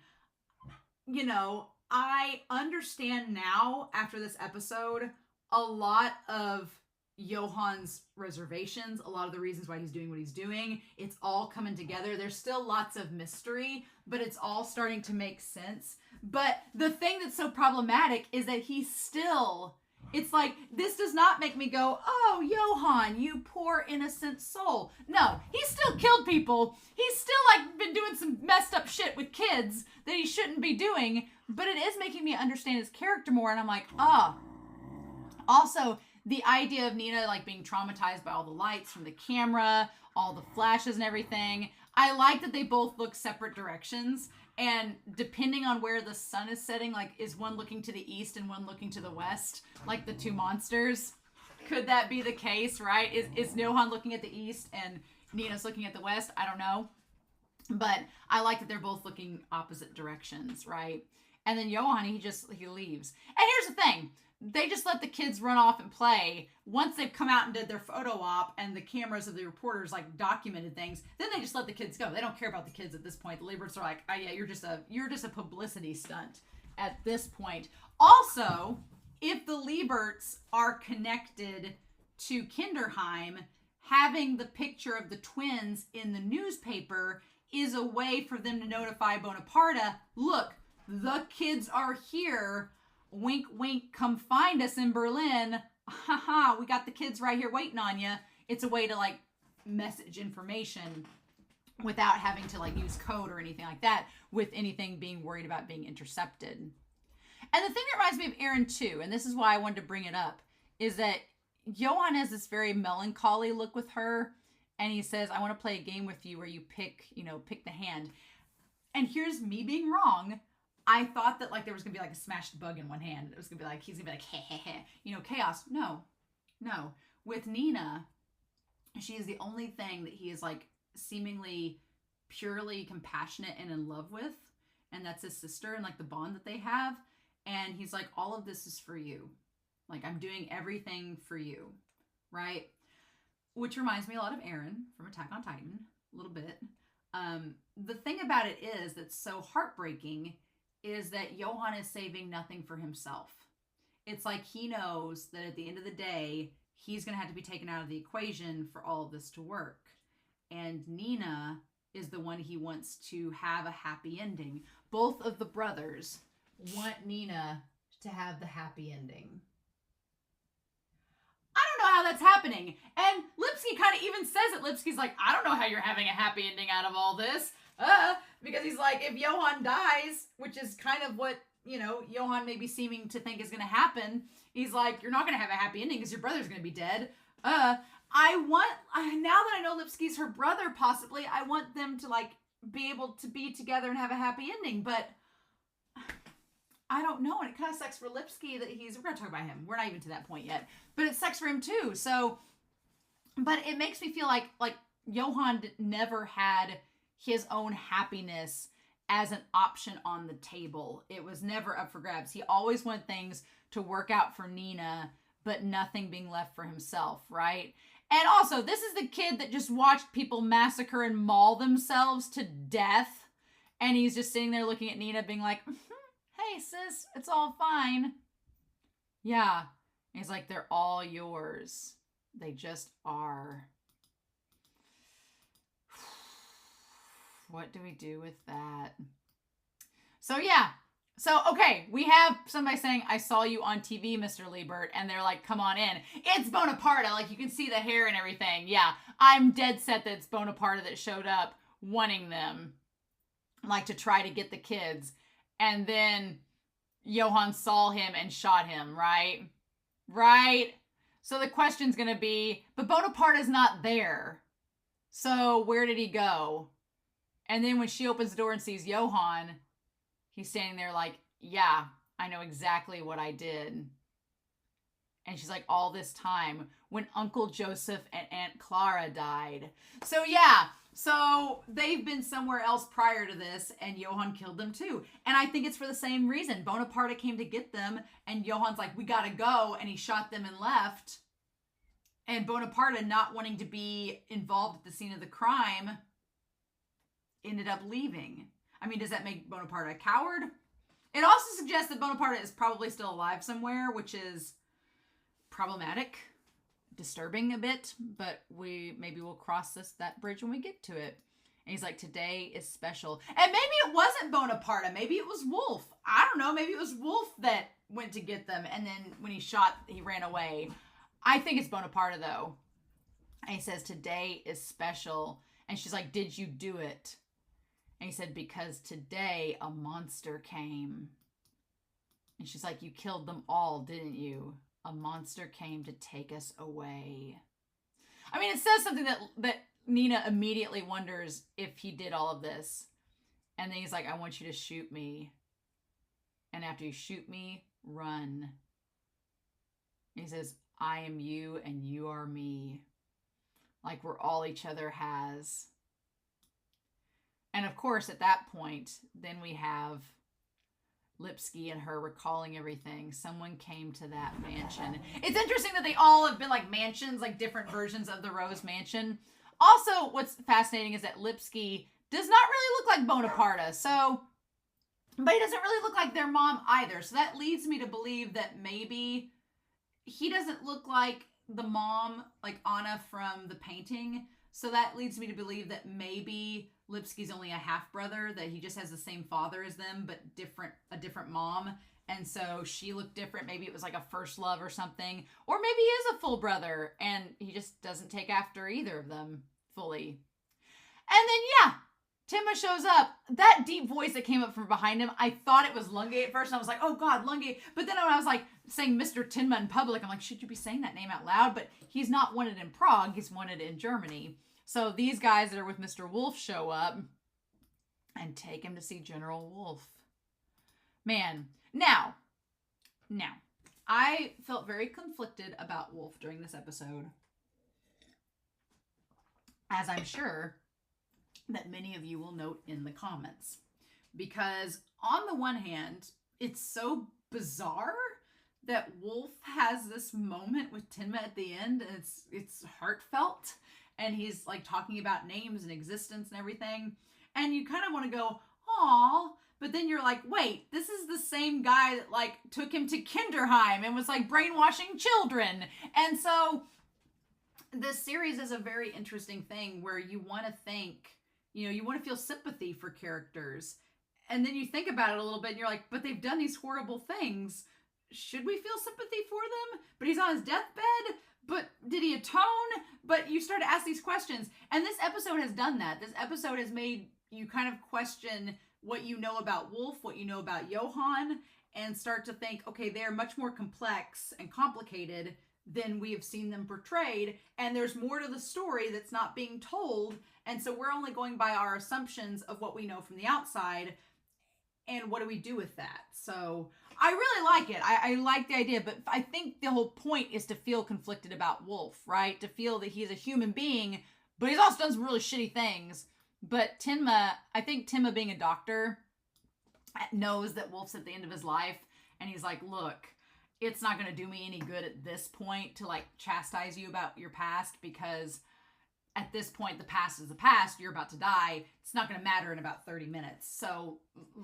You know, I understand now, after this episode, a lot of Johan's reservations, a lot of the reasons why he's doing what he's doing. It's all coming together. There's still lots of mystery, but it's all starting to make sense. But the thing that's so problematic is that he's still... It's like, this does not make me go, oh, Johan, you poor innocent soul. No, he still killed people. He's still, like, been doing some messed up shit with kids that he shouldn't be doing. But it is making me understand his character more. And I'm like, ah. Also, the idea of Nina, like, being traumatized by all the lights from the camera, all the flashes and everything. I like that they both look separate directions. And depending on where the sun is setting, like, is one looking to the east and one looking to the west, like the two monsters? Could that be the case, right? Is Johan looking at the east and Nina's looking at the west? I don't know. But I like that they're both looking opposite directions, right? And then Johan, he leaves. And here's the thing. They just let the kids run off and play. Once they've come out and did their photo op and the cameras of the reporters, like, documented things, then they just let the kids go. They don't care about the kids at this point. The Lieberts are like, oh yeah, you're just a publicity stunt at this point. Also, if the Lieberts are connected to Kinderheim, having the picture of the twins in the newspaper is a way for them to notify Bonaparte, look, the kids are here. Wink, wink, come find us in Berlin. Haha, we got the kids right here waiting on you. It's a way to, like, message information without having to, like, use code or anything like that, with anything being worried about being intercepted. And the thing that reminds me of Aaron too, and this is why I wanted to bring it up, is that Johan has this very melancholy look with her, and he says, I want to play a game with you where you pick the hand. And here's me being wrong. I thought that like there was gonna be like a smashed bug in one hand. It was gonna be like he's gonna be like heh heh heh, you know, chaos. No, no. With Nina, she is the only thing that he is like seemingly purely compassionate and in love with, and that's his sister and like the bond that they have. And he's like, all of this is for you. Like I'm doing everything for you, right? Which reminds me a lot of Eren from Attack on Titan, a little bit. The thing about it is that's so heartbreaking is that Johan is saving nothing for himself. It's like he knows that at the end of the day, he's going to have to be taken out of the equation for all of this to work. And Nina is the one he wants to have a happy ending. Both of the brothers want Nina to have the happy ending. I don't know how that's happening. And Lipsky kind of even says it. Lipsky's like, I don't know how you're having a happy ending out of all this. Because he's like, if Johan dies, which is kind of what, you know, Johan may be seeming to think is going to happen. He's like, you're not going to have a happy ending because your brother's going to be dead. Now that I know Lipsky's her brother, possibly, I want them to, like, be able to be together and have a happy ending. But I don't know. And it kind of sucks for Lipsky that we're going to talk about him. We're not even to that point yet. But it sucks for him, too. So, but it makes me feel like Johan never had his own happiness as an option on the table. It was never up for grabs. He always wanted things to work out for Nina, but nothing being left for himself, right? And also, this is the kid that just watched people massacre and maul themselves to death. And he's just sitting there looking at Nina being like, hey, sis, it's all fine. Yeah. And he's like, they're all yours. They just are. What do we do with that? So, yeah. So, okay, we have somebody saying, I saw you on TV, Mr. Liebert, and they're like, come on in. It's Bonaparte. Like, you can see the hair and everything. Yeah, I'm dead set that it's Bonaparte that showed up wanting them, like, to try to get the kids. And then Johan saw him and shot him, right? Right? So the question's going to be, but Bonaparte is not there. So where did he go? And then when she opens the door and sees Johan, he's standing there like, yeah, I know exactly what I did. And she's like, all this time when Uncle Joseph and Aunt Clara died. So yeah, so they've been somewhere else prior to this and Johan killed them too. And I think it's for the same reason. Bonaparte came to get them and Johan's like, we gotta go. And he shot them and left. And Bonaparte, not wanting to be involved at the scene of the crime, ended up leaving. I mean, does that make Bonaparte a coward? It also suggests that Bonaparte is probably still alive somewhere, which is problematic, disturbing a bit, but maybe we'll cross that bridge when we get to it. And he's like, today is special. And maybe it wasn't Bonaparte. Maybe it was Wolf. I don't know. Maybe it was Wolf that went to get them. And then when he shot, he ran away. I think it's Bonaparte, though. And he says, today is special. And she's like, did you do it? And he said, because today a monster came. And she's like, you killed them all, didn't you? A monster came to take us away. I mean, it says something that Nina immediately wonders if he did all of this. And then he's like, I want you to shoot me. And after you shoot me, run. And he says, I am you and you are me. Like we're all each other has. And of course, at that point, then we have Lipsky and her recalling everything. Someone came to that mansion. It's interesting that they all have been like mansions, like different versions of the Rose Mansion. Also, what's fascinating is that Lipsky does not really look like Bonaparte. So, but he doesn't really look like their mom either. So that leads me to believe that maybe he doesn't look like the mom, like Anna from the painting. So that leads me to believe that maybe Lipsky's only a half-brother, that he just has the same father as them, but a different mom. And so she looked different. Maybe it was like a first love or something. Or maybe he is a full brother, and he just doesn't take after either of them fully. And then, yeah, Timma shows up. That deep voice that came up from behind him, I thought it was Lunge at first, and I was like, oh God, Lunge. But then when I was like saying Mr. Timma in public, I'm like, should you be saying that name out loud? But he's not wanted in Prague, he's wanted in Germany. So these guys that are with Mr. Wolf show up and take him to see General Wolf. Man. Now, I felt very conflicted about Wolf during this episode, as I'm sure that many of you will note in the comments. Because on the one hand, it's so bizarre that Wolf has this moment with Tinma at the end, and it's heartfelt, and he's like talking about names and existence and everything, and you kind of want to go, "Aw," but then you're like, wait, this is the same guy that like took him to Kinderheim and was like brainwashing children. And so this series is a very interesting thing where you want to think, you want to feel sympathy for characters. And then you think about it a little bit and you're like, but they've done these horrible things. Should we feel sympathy for them? But he's on his deathbed. But did he atone? But you start to ask these questions. And this episode has done that. This episode has made you kind of question what you know about Wolf, what you know about Johan, and start to think, okay, they're much more complex and complicated than we have seen them portrayed. And there's more to the story that's not being told. And so we're only going by our assumptions of what we know from the outside. And what do we do with that? So I really like it. I like the idea, but I think the whole point is to feel conflicted about Wolf, right? To feel that he's a human being, but he's also done some really shitty things. But I think Tinma being a doctor knows that Wolf's at the end of his life. And he's like, look, it's not going to do me any good at this point to like chastise you about your past, because at this point, the past is the past. You're about to die. It's not going to matter in about 30 minutes. So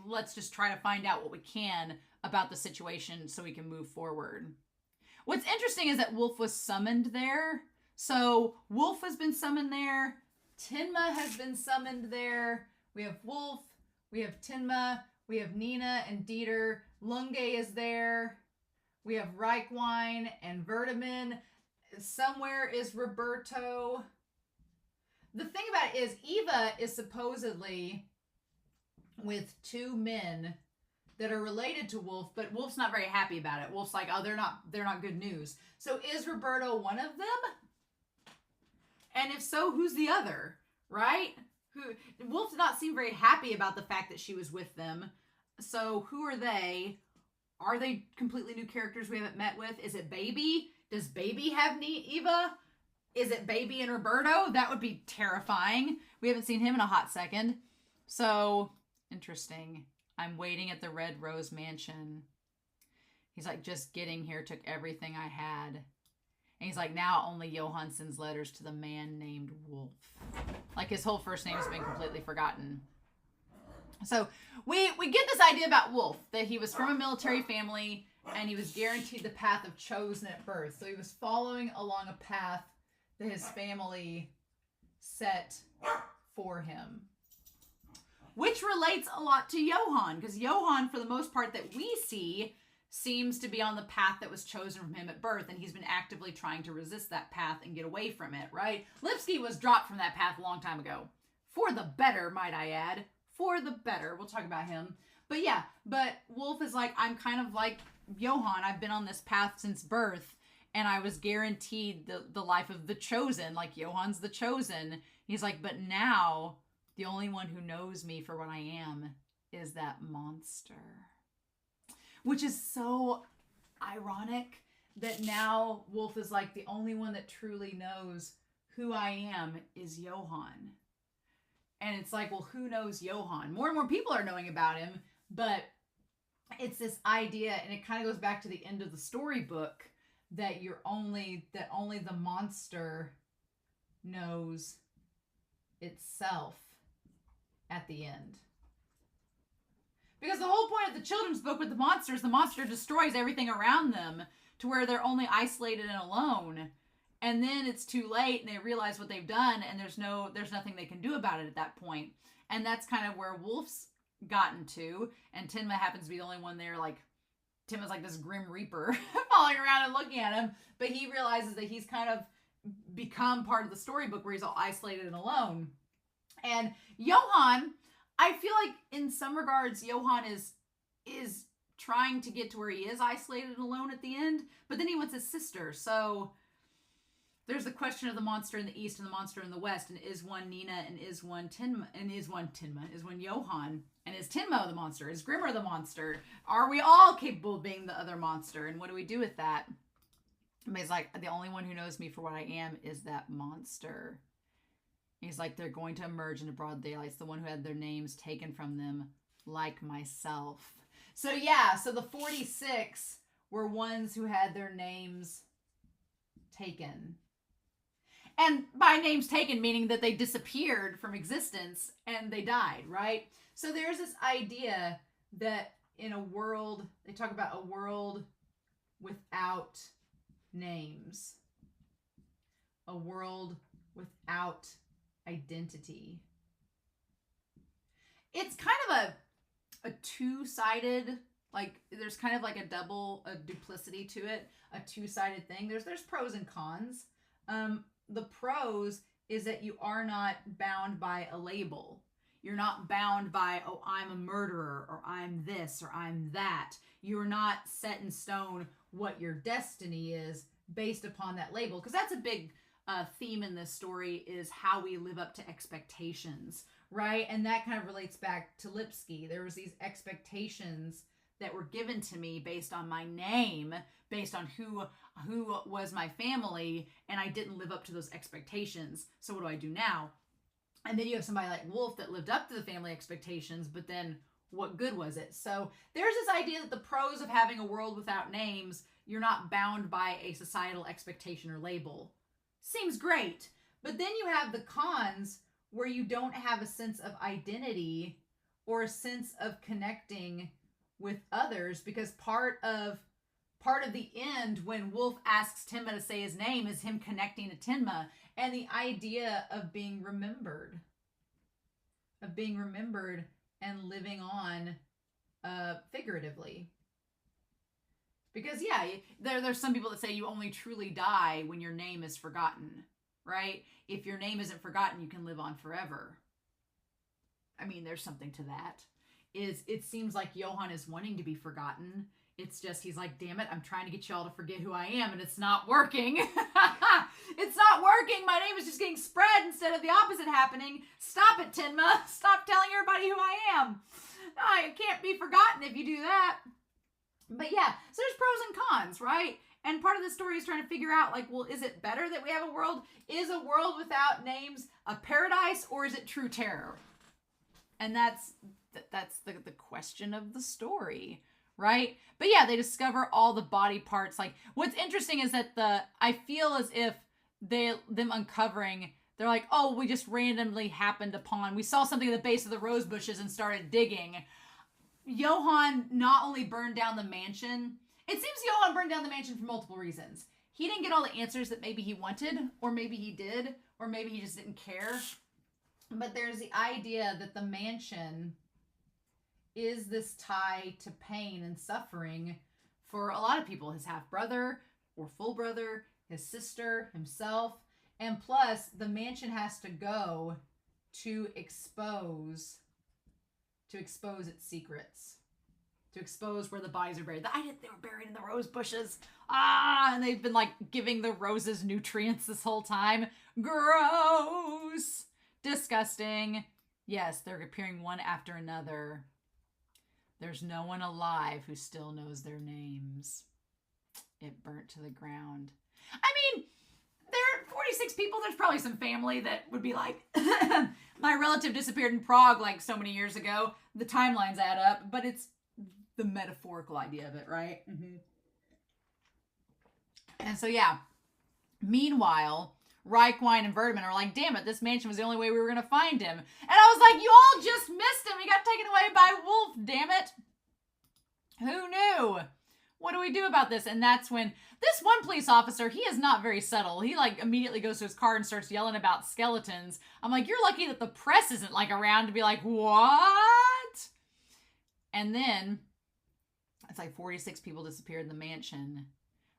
let's just try to find out what we can about the situation so we can move forward. What's interesting is that Wolf was summoned there. So Wolf has been summoned there. Tinma has been summoned there. We have Wolf. We have Tinma. We have Nina and Dieter. Lunge is there. We have Reichwein and Vertiman. Somewhere is Roberto. The thing about it is Eva is supposedly with two men that are related to Wolf, but Wolf's not very happy about it. Wolf's like, oh, they're not good news. So is Roberto one of them? And if so, who's the other? Right? Wolf did not seem very happy about the fact that she was with them. So who are they? Are they completely new characters we haven't met with? Is it Baby? Does Baby have Eva? Is it Baby and Roberto? That would be terrifying. We haven't seen him in a hot second. So, interesting. I'm waiting at the Red Rose Mansion. He's like, just getting here took everything I had. And he's like, now only Johan sends letters to the man named Wolf. Like his whole first name has been completely forgotten. So we get this idea about Wolf, that he was from a military family and he was guaranteed the path of chosen at birth. So he was following along a path that his family set for him. Which relates a lot to Johan, because Johan, for the most part that we see, seems to be on the path that was chosen from him at birth, and he's been actively trying to resist that path and get away from it, right? Lipsky was dropped from that path a long time ago. For the better, might I add. For the better. We'll talk about him. But yeah, but Wolf is like, I'm kind of like Johan. I've been on this path since birth, and I was guaranteed the life of the chosen, like Johan's the chosen. He's like, but now the only one who knows me for what I am is that monster. Which is so ironic that now Wolf is like, the only one that truly knows who I am is Johan. And it's like, well, who knows Johan? More and more people are knowing about him, but it's this idea, and it kind of goes back to the end of the storybook, that only the monster knows itself at the end. Because the whole point of the children's book with the monster destroys everything around them to where they're only isolated and alone. And then it's too late and they realize what they've done, and there's nothing they can do about it at that point. And that's kind of where Wolf's gotten to, and Tinma happens to be the only one there. Like, Tinma's like this grim reaper following around and looking at him, but he realizes that he's kind of become part of the storybook where he's all isolated and alone. And Johan, I feel like in some regards, Johan is trying to get to where he is isolated and alone at the end, but then he wants his sister. So there's the question of the monster in the east and the monster in the west, and is one Nina and is one Tinma, and is one Johan. And is Tinmo the monster? Is Grimmer the monster? Are we all capable of being the other monster? And what do we do with that? He's like, the only one who knows me for what I am is that monster. He's like, they're going to emerge into broad daylight. It's the one who had their names taken from them, like myself. So yeah, so the 46 were ones who had their names taken. And by names taken, meaning that they disappeared from existence and they died, right? So there's this idea that in a world, they talk about a world without names. A world without identity. It's kind of a two-sided, like there's kind of like a duplicity to it, a two-sided thing. There's pros and cons. The pros is that you are not bound by a label. You're not bound by, oh, I'm a murderer, or I'm this, or I'm that. You're not set in stone what your destiny is based upon that label. Because that's a big theme in this story, is how we live up to expectations, right? And that kind of relates back to Lipsky. There was these expectations that were given to me based on my name, based on who was my family, and I didn't live up to those expectations. So what do I do now? And then you have somebody like Wolf that lived up to the family expectations, but then what good was it? So there's this idea that the pros of having a world without names, you're not bound by a societal expectation or label. Seems great. But then you have the cons where you don't have a sense of identity or a sense of connecting with others, because part of the end when Wolf asks Tenma to say his name is him connecting to Tenma, and the idea of being remembered and living on figuratively. Because yeah, there's some people that say you only truly die when your name is forgotten, right? If your name isn't forgotten, you can live on forever. I mean, there's something to that. It seems like Johan is wanting to be forgotten. It's just, he's like, damn it, I'm trying to get y'all to forget who I am, and it's not working. It's not working. My name is just getting spread instead of the opposite happening. Stop it, Tenma. Stop telling everybody who I am. I can't be forgotten if you do that. But yeah, so there's pros and cons, right? And part of the story is trying to figure out, like, well, is it better that we have a world? Is a world without names a paradise, or is it true terror? And that's the question of the story, right? But yeah, they discover all the body parts. Like, what's interesting is that I feel as if them uncovering, they're like, oh, we just randomly happened upon, we saw something at the base of the rose bushes and started digging. Johan not only burned down the mansion, it seems Johan burned down the mansion for multiple reasons. He didn't get all the answers that maybe he wanted, or maybe he did, or maybe he just didn't care. But there's the idea that the mansion is this tie to pain and suffering for a lot of people. His half-brother or full brother, his sister, himself. And plus, the mansion has to go to expose its secrets. To expose where the bodies are buried. They were buried in the rose bushes. And they've been like giving the roses nutrients this whole time. Gross. Disgusting. Yes, they're appearing one after another. There's no one alive who still knows their names. It burnt to the ground. I mean, there are 46 people. There's probably some family that would be like, my relative disappeared in Prague like so many years ago. The timelines add up, but it's the metaphorical idea of it, right? Mm-hmm. And so, yeah. Meanwhile, Reichwein and Verdeman are like, damn it, this mansion was the only way we were going to find him. And I was like, you all just missed him. He got taken away by Wolf, damn it. Who knew? What do we do about this? And that's when this one police officer, he is not very subtle. He like immediately goes to his car and starts yelling about skeletons. I'm like, you're lucky that the press isn't like around to be like, what? And then it's like 46 people disappeared in the mansion.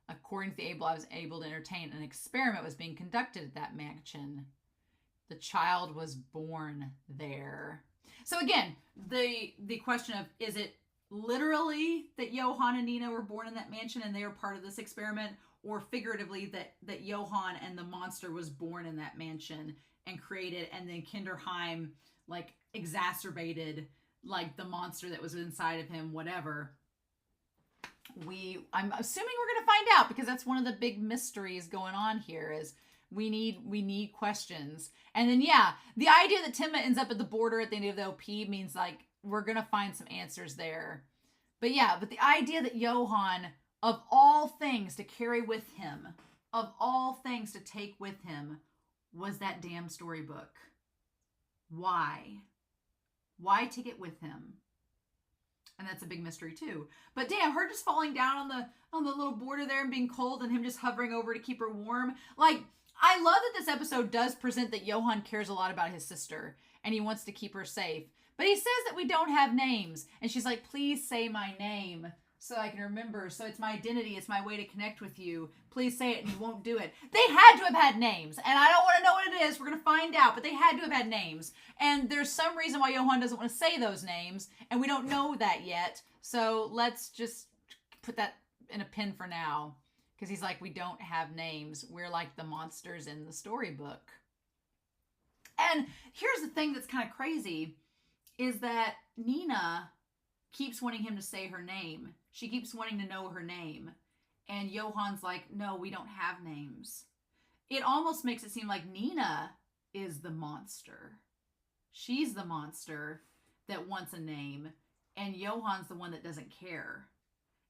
According to the able I was able to entertain, an experiment was being conducted at that mansion. The child was born there. So again, the question of, is it literally that Johan and Nina were born in that mansion and they are part of this experiment, or figuratively that Johan and the monster was born in that mansion and created, and then Kinderheim like exacerbated like the monster that was inside of him, whatever. I'm assuming we're going to find out, because that's one of the big mysteries going on here is we need questions. And then, yeah, the idea that Timma ends up at the border at the end of the OP means like we're going to find some answers there. But yeah, but the idea that Johan, of all things to carry with him, of all things to take with him, was that damn storybook. Why? Why take it with him? And that's a big mystery too. But damn, her just falling down on the little border there and being cold, and him just hovering over to keep her warm. Like, I love that this episode does present that Johan cares a lot about his sister and he wants to keep her safe. But he says that we don't have names. And she's like, please say my name so I can remember. So it's my identity. It's my way to connect with you. Please say it, and you won't do it. They had to have had names. And I don't want to know what it is. We're going to find out. But they had to have had names. And there's some reason why Johan doesn't want to say those names. And we don't know that yet. So let's just put that in a pin for now. Because he's like, we don't have names. We're like the monsters in the storybook. And here's the thing that's kind of crazy, is that Nina keeps wanting him to say her name. She keeps wanting to know her name. And Johan's like, no, we don't have names. It almost makes it seem like Nina is the monster. She's the monster that wants a name. And Johan's the one that doesn't care.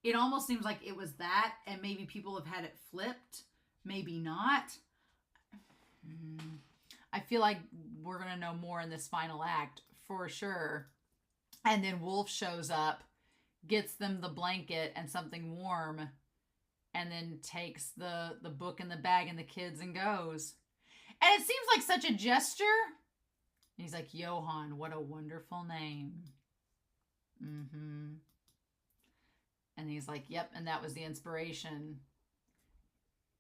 It almost seems like it was that, and maybe people have had it flipped. Maybe not. I feel like we're going to know more in this final act, for sure. And then Wolf shows up, gets them the blanket and something warm, and then takes the book and the bag and the kids and goes. And it seems like such a gesture. And he's like, Johan, what a wonderful name. And he's like, yep, and that was the inspiration. And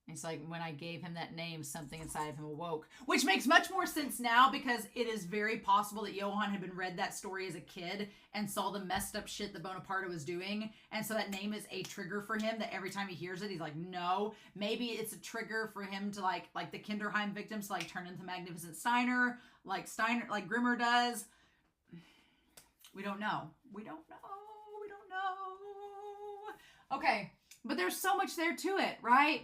he's like, when I gave him that name, something inside of him awoke. Which makes much more sense now, because it is very possible that Johan had been read that story as a kid and saw the messed up shit that Bonaparte was doing. And so that name is a trigger for him, that every time he hears it, he's like, no. Maybe it's a trigger for him to like the Kinderheim victims to like turn into Magnificent Steiner, like Grimmer does. We don't know. We don't know. We don't know. Okay, but there's so much there to it, right?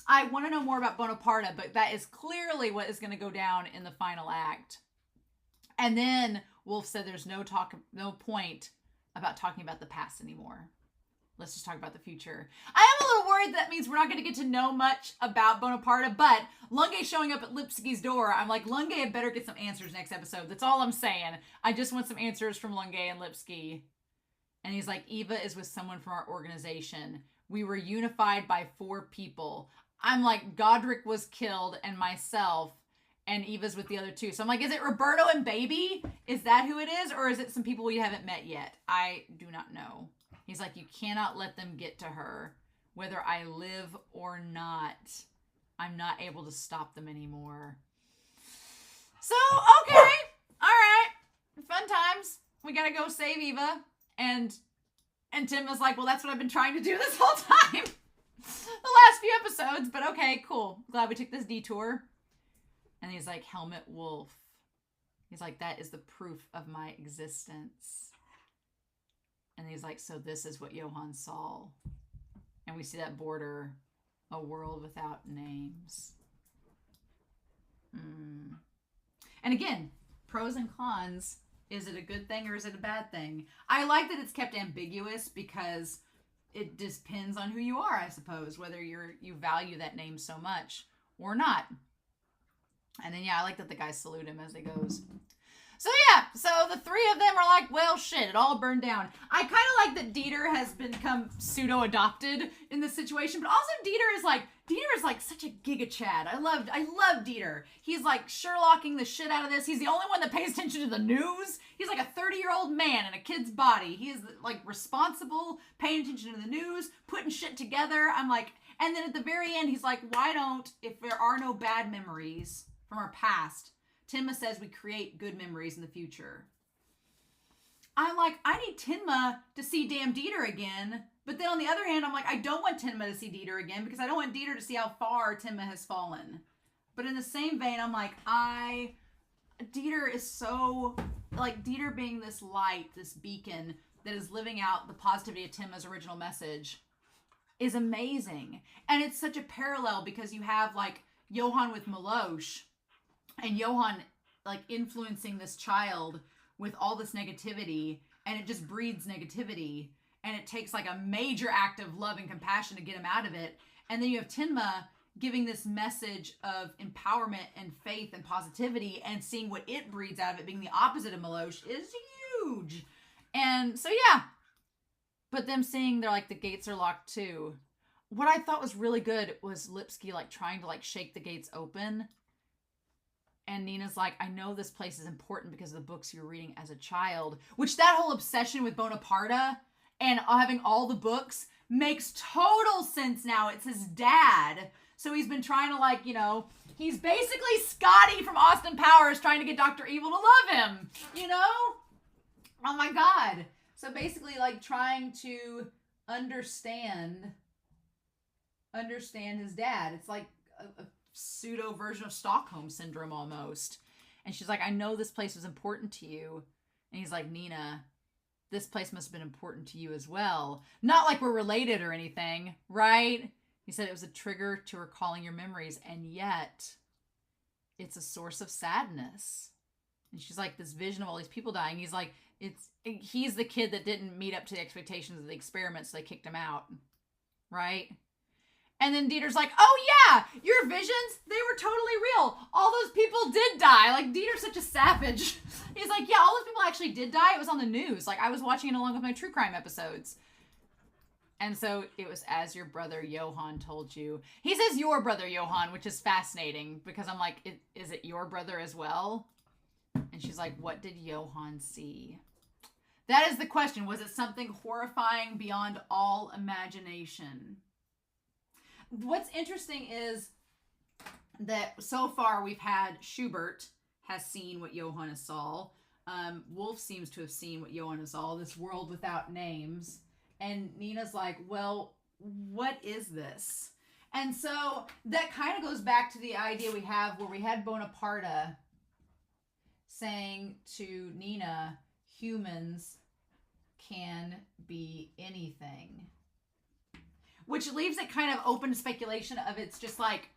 I want to know more about Bonaparte, but that is clearly what is going to go down in the final act. And then Wolf said there's no point about talking about the past anymore. Let's just talk about the future. I am a little worried that means we're not going to get to know much about Bonaparte, but Lunge showing up at Lipsky's door, I'm like, Lunge had better get some answers next episode. That's all I'm saying. I just want some answers from Lunge and Lipsky. And he's like, Eva is with someone from our organization. We were unified by 4 people. I'm like, Godric was killed and myself, and Eva's with the other 2. So I'm like, is it Roberto and Baby? Is that who it is? Or is it some people we haven't met yet? I do not know. He's like, you cannot let them get to her. Whether I live or not, I'm not able to stop them anymore. So, okay. All right. Fun times. We got to go save Eva. And Tim was like, well, that's what I've been trying to do this whole time. The last few episodes. But okay, cool. Glad we took this detour. And he's like, Helmut Wolf. He's like, that is the proof of my existence. And he's like, so this is what Johan saw. And we see that border, a world without names. And again, pros and cons. Is it a good thing or is it a bad thing? I like that it's kept ambiguous, because it depends on who you are, I suppose, whether you value that name so much or not. And then, yeah, I like that the guys salute him as he goes. So, yeah, so the 3 of them are like, well, shit, it all burned down. I kind of like that Dieter has become pseudo-adopted in this situation, but also Dieter is like such a giga Chad. I love Dieter. He's like Sherlocking the shit out of this. He's the only one that pays attention to the news. He's like a 30-year-old man in a kid's body. He is like responsible, paying attention to the news, putting shit together. I'm like, and then at the very end, he's like, why don't, if there are no bad memories from our past, Tinma says we create good memories in the future. I'm like, I need Tinma to see damn Dieter again. But then on the other hand, I'm like, I don't want Tinma to see Dieter again, because I don't want Dieter to see how far Tinma has fallen. But in the same vein, I'm like, Dieter is so like Dieter being this light, this beacon that is living out the positivity of Timma's original message is amazing. And it's such a parallel because you have like Johan with Milosh and Johan like influencing this child with all this negativity, and it just breeds negativity, and it takes like a major act of love and compassion to get him out of it. And then you have Tinma giving this message of empowerment and faith and positivity, and seeing what it breeds out of it being the opposite of Milosh is huge. And so yeah, but them seeing they're like the gates are locked too. What I thought was really good was Lipsky like trying to like shake the gates open. And Nina's like, I know this place is important because of the books you were reading as a child. Which that whole obsession with Bonaparte and having all the books makes total sense now. It's his dad. So he's been trying to like, you know, he's basically Scotty from Austin Powers trying to get Dr. Evil to love him. You know? Oh my God. So basically like trying to understand his dad. It's like a pseudo version of Stockholm Syndrome almost. And she's like, I know this place was important to you. And he's like, Nina, this place must have been important to you as well. Not like we're related or anything, right? He said it was a trigger to recalling your memories, and yet it's a source of sadness. And she's like, this vision of all these people dying. He's like, he's the kid that didn't meet up to the expectations of the experiment, so they kicked him out, right? And then Dieter's like, oh yeah, your visions, they were totally real. All those people did die. Like, Dieter's such a savage. He's like, yeah, all those people actually did die. It was on the news. Like, I was watching it along with my true crime episodes. And so it was as your brother Johan told you. He says your brother Johan, which is fascinating because I'm like, is it your brother as well? And she's like, what did Johan see? That is the question. Was it something horrifying beyond all imagination? What's interesting is that so far we've had Schubert has seen what Johannes saw. Wolf seems to have seen what Johannes saw, this world without names. And Nina's like, well, what is this? And so that kind of goes back to the idea we have where we had Bonaparte saying to Nina, humans can be anything. Which leaves it kind of open to speculation of it's just like,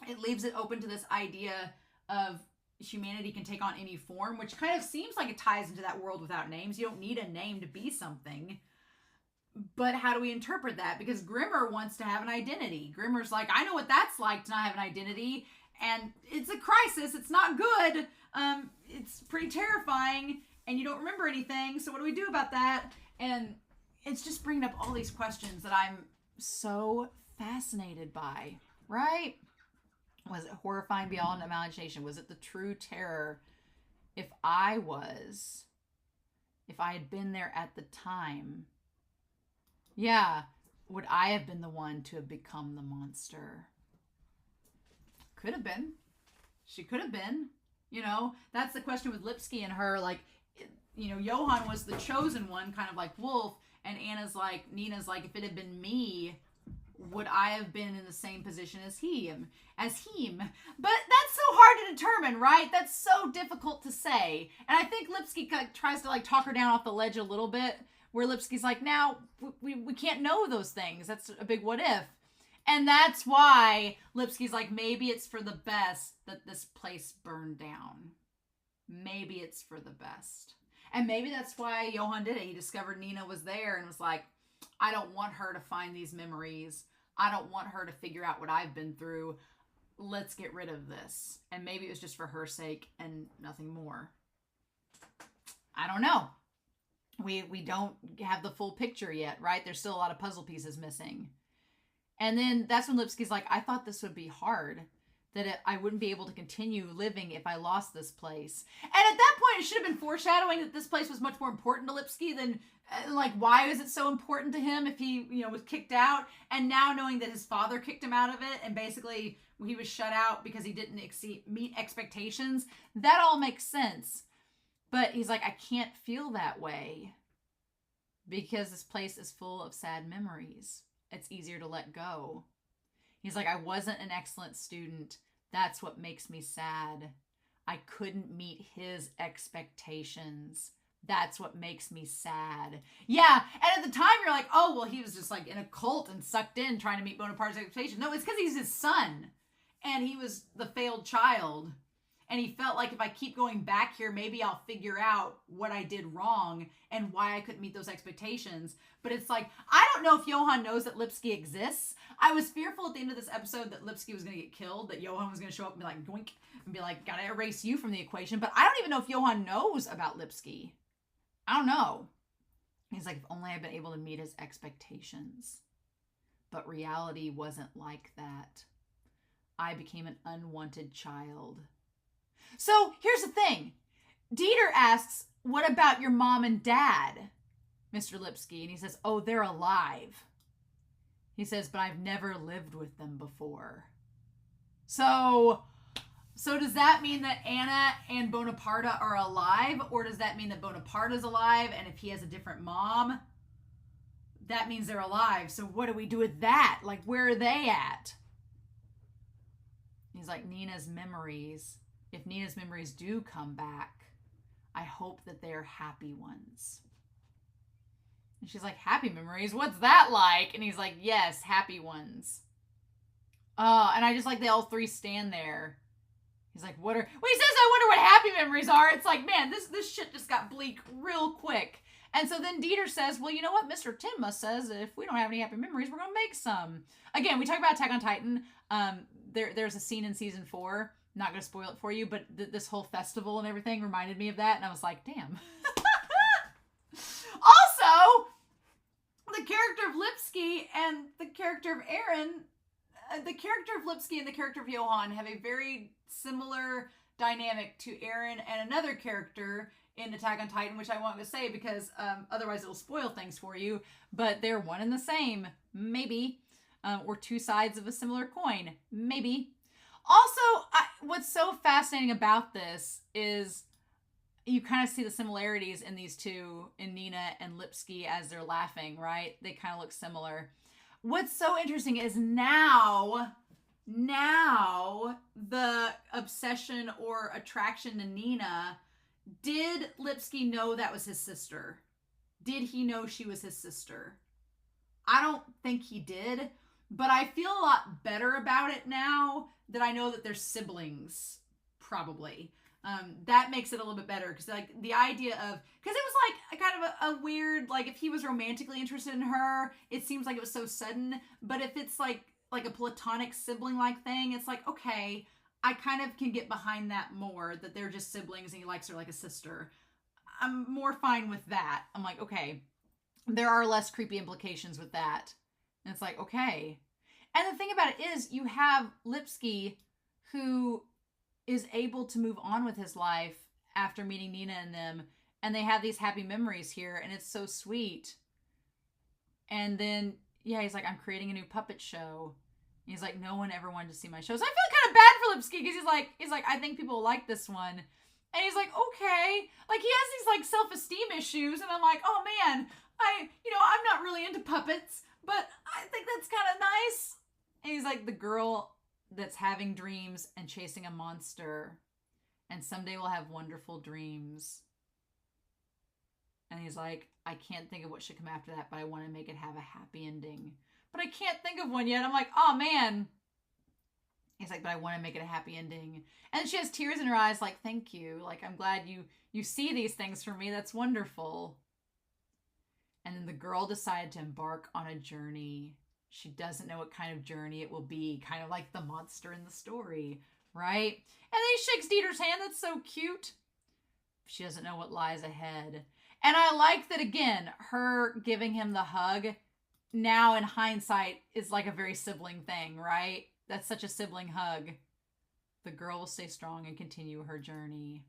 it leaves it open to this idea of humanity can take on any form, which kind of seems like it ties into that world without names. You don't need a name to be something. But how do we interpret that? Because Grimmer wants to have an identity. Grimmer's like, I know what that's like to not have an identity. And it's a crisis. It's not good. It's pretty terrifying. And you don't remember anything. So what do we do about that? And it's just bringing up all these questions that I'm so fascinated by, right? Was it horrifying beyond imagination? Was it the true terror? If I had been there at the time, yeah, would I have been the one to have become the monster? Could have been. She could have been. You know, that's the question with Lipsky and her. Like, you know, Johan was the chosen one, kind of like Wolf. And Nina's like, if it had been me, would I have been in the same position as him? But that's so hard to determine, right? That's so difficult to say. And I think Lipsky tries to like talk her down off the ledge a little bit, where Lipsky's like, now we can't know those things. That's a big what if. And that's why Lipsky's like, maybe it's for the best that this place burned down. Maybe it's for the best. And maybe that's why Johan did it. He discovered Nina was there and was like, I don't want her to find these memories. I don't want her to figure out what I've been through. Let's get rid of this. And maybe it was just for her sake and nothing more. I don't know. We don't have the full picture yet, right? There's still a lot of puzzle pieces missing. And then that's when Lipsky's like, I thought this would be hard. That I wouldn't be able to continue living if I lost this place. And at that point, it should have been foreshadowing that this place was much more important to Lipsky than, like, why is it so important to him if he, you know, was kicked out? And now knowing that his father kicked him out of it and basically he was shut out because he didn't meet expectations, that all makes sense. But he's like, I can't feel that way because this place is full of sad memories. It's easier to let go. He's like, I wasn't an excellent student. That's what makes me sad. I couldn't meet his expectations. That's what makes me sad. Yeah, and at the time you're like, oh, well, he was just like in a cult and sucked in trying to meet Bonaparte's expectations. No, it's because he's his son. And he was the failed child. And he felt like if I keep going back here, maybe I'll figure out what I did wrong and why I couldn't meet those expectations. But it's like, I don't know if Johan knows that Lipsky exists. I was fearful at the end of this episode that Lipsky was going to get killed, that Johan was going to show up and be like, doink, and be like, gotta erase you from the equation. But I don't even know if Johan knows about Lipsky. I don't know. He's like, if only I'd been able to meet his expectations. But reality wasn't like that. I became an unwanted child. So here's the thing. Dieter asks, what about your mom and dad, Mr. Lipsky? And he says, oh, they're alive. He says, but I've never lived with them before. So does that mean that Anna and Bonaparte are alive? Or does that mean that Bonaparte is alive? And if he has a different mom, that means they're alive. So what do we do with that? Like, where are they at? He's like, Nina's memories. If Nina's memories do come back, I hope that they're happy ones. And she's like, happy memories? What's that like? And he's like, yes, happy ones. And I just like they all three stand there. He's like, he says, I wonder what happy memories are. It's like, man, this shit just got bleak real quick. And so then Dieter says, well, you know what? Mr. Timma says if we don't have any happy memories, we're going to make some. Again, we talk about Attack on Titan. There's a scene in season 4. Not going to spoil it for you, but this whole festival and everything reminded me of that. And I was like, damn. Also, the character of Lipsky and the character of Aaron, the character of Lipsky and the character of Johan have a very similar dynamic to Aaron and another character in Attack on Titan, which I want to say because otherwise it'll spoil things for you. But they're one and the same, maybe. Or two sides of a similar coin, maybe. Also, what's so fascinating about this is you kind of see the similarities in these two, in Nina and Lipsky, as they're laughing, right? They kind of look similar. What's so interesting is now the obsession or attraction to Nina, did Lipsky know that was his sister? Did he know she was his sister? I don't think he did, but I feel a lot better about it now that I know that they're siblings, probably. That makes it a little bit better, because like the idea of, because it was like kind of a weird, like if he was romantically interested in her, it seems like it was so sudden. But if it's like a platonic sibling like thing, it's like, okay, I kind of can get behind that more, that they're just siblings and he likes her like a sister. I'm more fine with that. I'm like, okay, there are less creepy implications with that. And it's like, okay. And the thing about it is, you have Lipsky, who is able to move on with his life after meeting Nina and them, and they have these happy memories here, and it's so sweet. And then, yeah, he's like, I'm creating a new puppet show. And he's like, no one ever wanted to see my show. So I feel kind of bad for Lipsky, because he's like, I think people will like this one. And he's like, okay. Like, he has these, like, self-esteem issues, and I'm like, oh, man, I'm not really into puppets, but I think that's kind of nice. And he's like, the girl that's having dreams and chasing a monster, and someday we'll have wonderful dreams. And he's like, I can't think of what should come after that, but I want to make it have a happy ending. But I can't think of one yet. I'm like, oh, man. He's like, but I want to make it a happy ending. And she has tears in her eyes, like, thank you. Like, I'm glad you see these things for me. That's wonderful. And then the girl decided to embark on a journey. She doesn't know what kind of journey it will be, kind of like the monster in the story, right? And then he shakes Dieter's hand. That's so cute. She doesn't know what lies ahead. And I like that, again, her giving him the hug, now in hindsight, is like a very sibling thing, right? That's such a sibling hug. The girl will stay strong and continue her journey.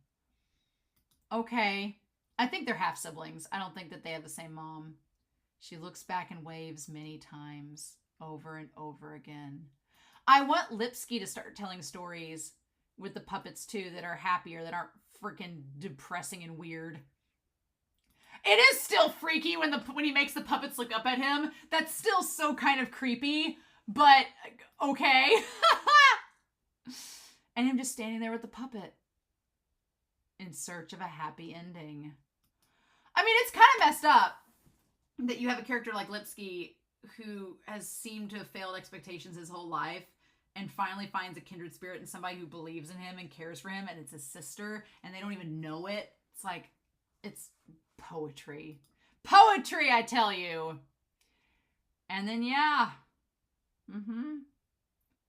Okay. I think they're half siblings. I don't think that they have the same mom. She looks back and waves many times, over and over again. I want Lipsky to start telling stories with the puppets too, that are happier, that aren't freaking depressing and weird. It is still freaky when he makes the puppets look up at him. That's still so kind of creepy, but okay. And him just standing there with the puppet. in search of a happy ending. I mean, it's kind of messed up that you have a character like Lipsky who has seemed to have failed expectations his whole life and finally finds a kindred spirit in somebody who believes in him and cares for him, and it's his sister, and they don't even know it. It's like, it's poetry. Poetry, I tell you. And then, yeah.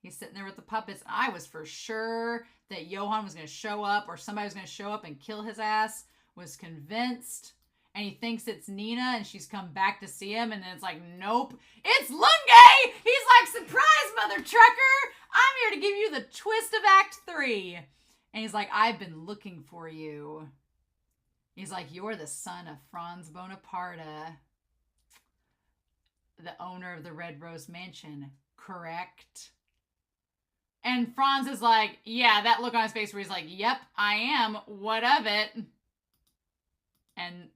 He's sitting there with the puppets. I was for sure that Johan was going to show up, or somebody was going to show up and kill his ass. Was convinced. And he thinks it's Nina, and she's come back to see him, and then it's like, nope, it's Lunge! He's like, surprise, mother trucker! I'm here to give you the twist of Act 3. And he's like, I've been looking for you. He's like, you're the son of Franz Bonaparte, the owner of the Red Rose Mansion, correct? And Franz is like, yeah, that look on his face where he's like, yep, I am. What of it? And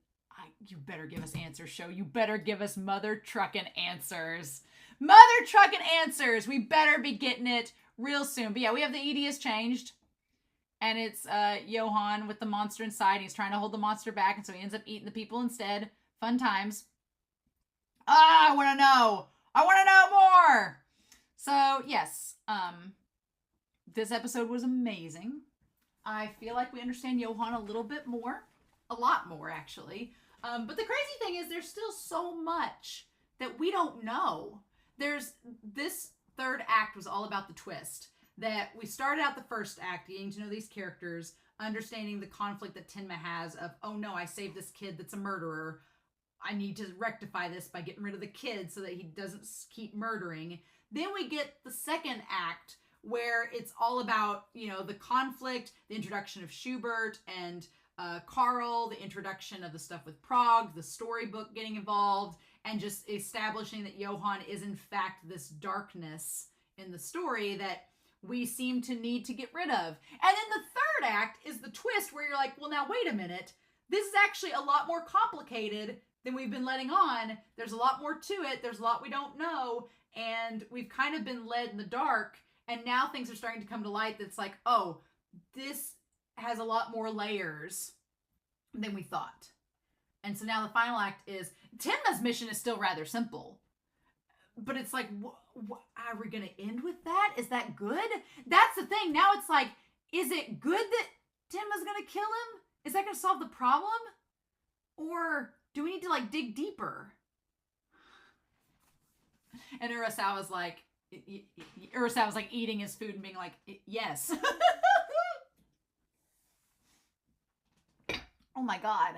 you better give us answers, show. You better give us mother trucking answers. Mother trucking answers. We better be getting it real soon. But yeah, we have the ED has changed. And it's Johan with the monster inside. He's trying to hold the monster back, and so he ends up eating the people instead. Fun times. I want to know. I want to know more. So, yes. This episode was amazing. I feel like we understand Johan a little bit more. A lot more, actually. But the crazy thing is there's still so much that we don't know. This third act was all about the twist. That we started out the first act getting to know these characters, understanding the conflict that Tenma has of, oh no, I saved this kid that's a murderer. I need to rectify this by getting rid of the kid so that he doesn't keep murdering. Then we get the second act where it's all about, the conflict, the introduction of Schubert and Carl, the introduction of the stuff with Prague, the storybook getting involved, and just establishing that Johan is in fact this darkness in the story that we seem to need to get rid of. And then the third act is the twist where you're like, well, now wait a minute. This is actually a lot more complicated than we've been letting on. There's a lot more to it. There's a lot we don't know. And we've kind of been led in the dark. And now things are starting to come to light that's like, oh, this has a lot more layers than we thought. And so now the final act is, Tenma's mission is still rather simple. But it's like, are we going to end with that? Is that good? That's the thing. Now it's like, is it good that Tenma's going to kill him? Is that going to solve the problem? Or do we need to dig deeper? And Urasawa's like eating his food and being like, yes. Oh my God.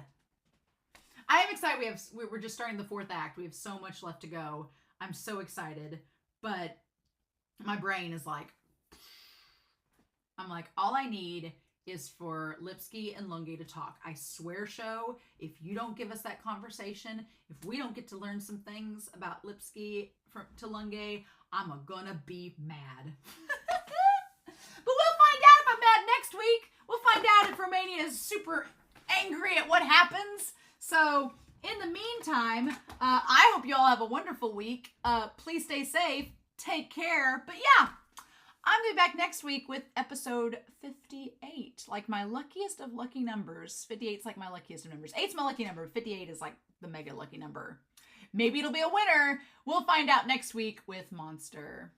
I am excited. We're just starting the fourth act. We have so much left to go. I'm so excited, but my brain is like, I'm like, all I need is for Lipsky and Lunge to talk. I swear, show, if you don't give us that conversation, if we don't get to learn some things about Lipsky to Lunge, I'm gonna be mad. But we'll find out if I'm mad next week. We'll find out if Romania is super angry at what happens. So in the meantime, I hope you all have a wonderful week. Please stay safe. Take care. But yeah, I'm going to be back next week with episode 58. Like my luckiest of lucky numbers. 58 is like my luckiest of numbers. 8's my lucky number. 58 is like the mega lucky number. Maybe it'll be a winner. We'll find out next week with Monster.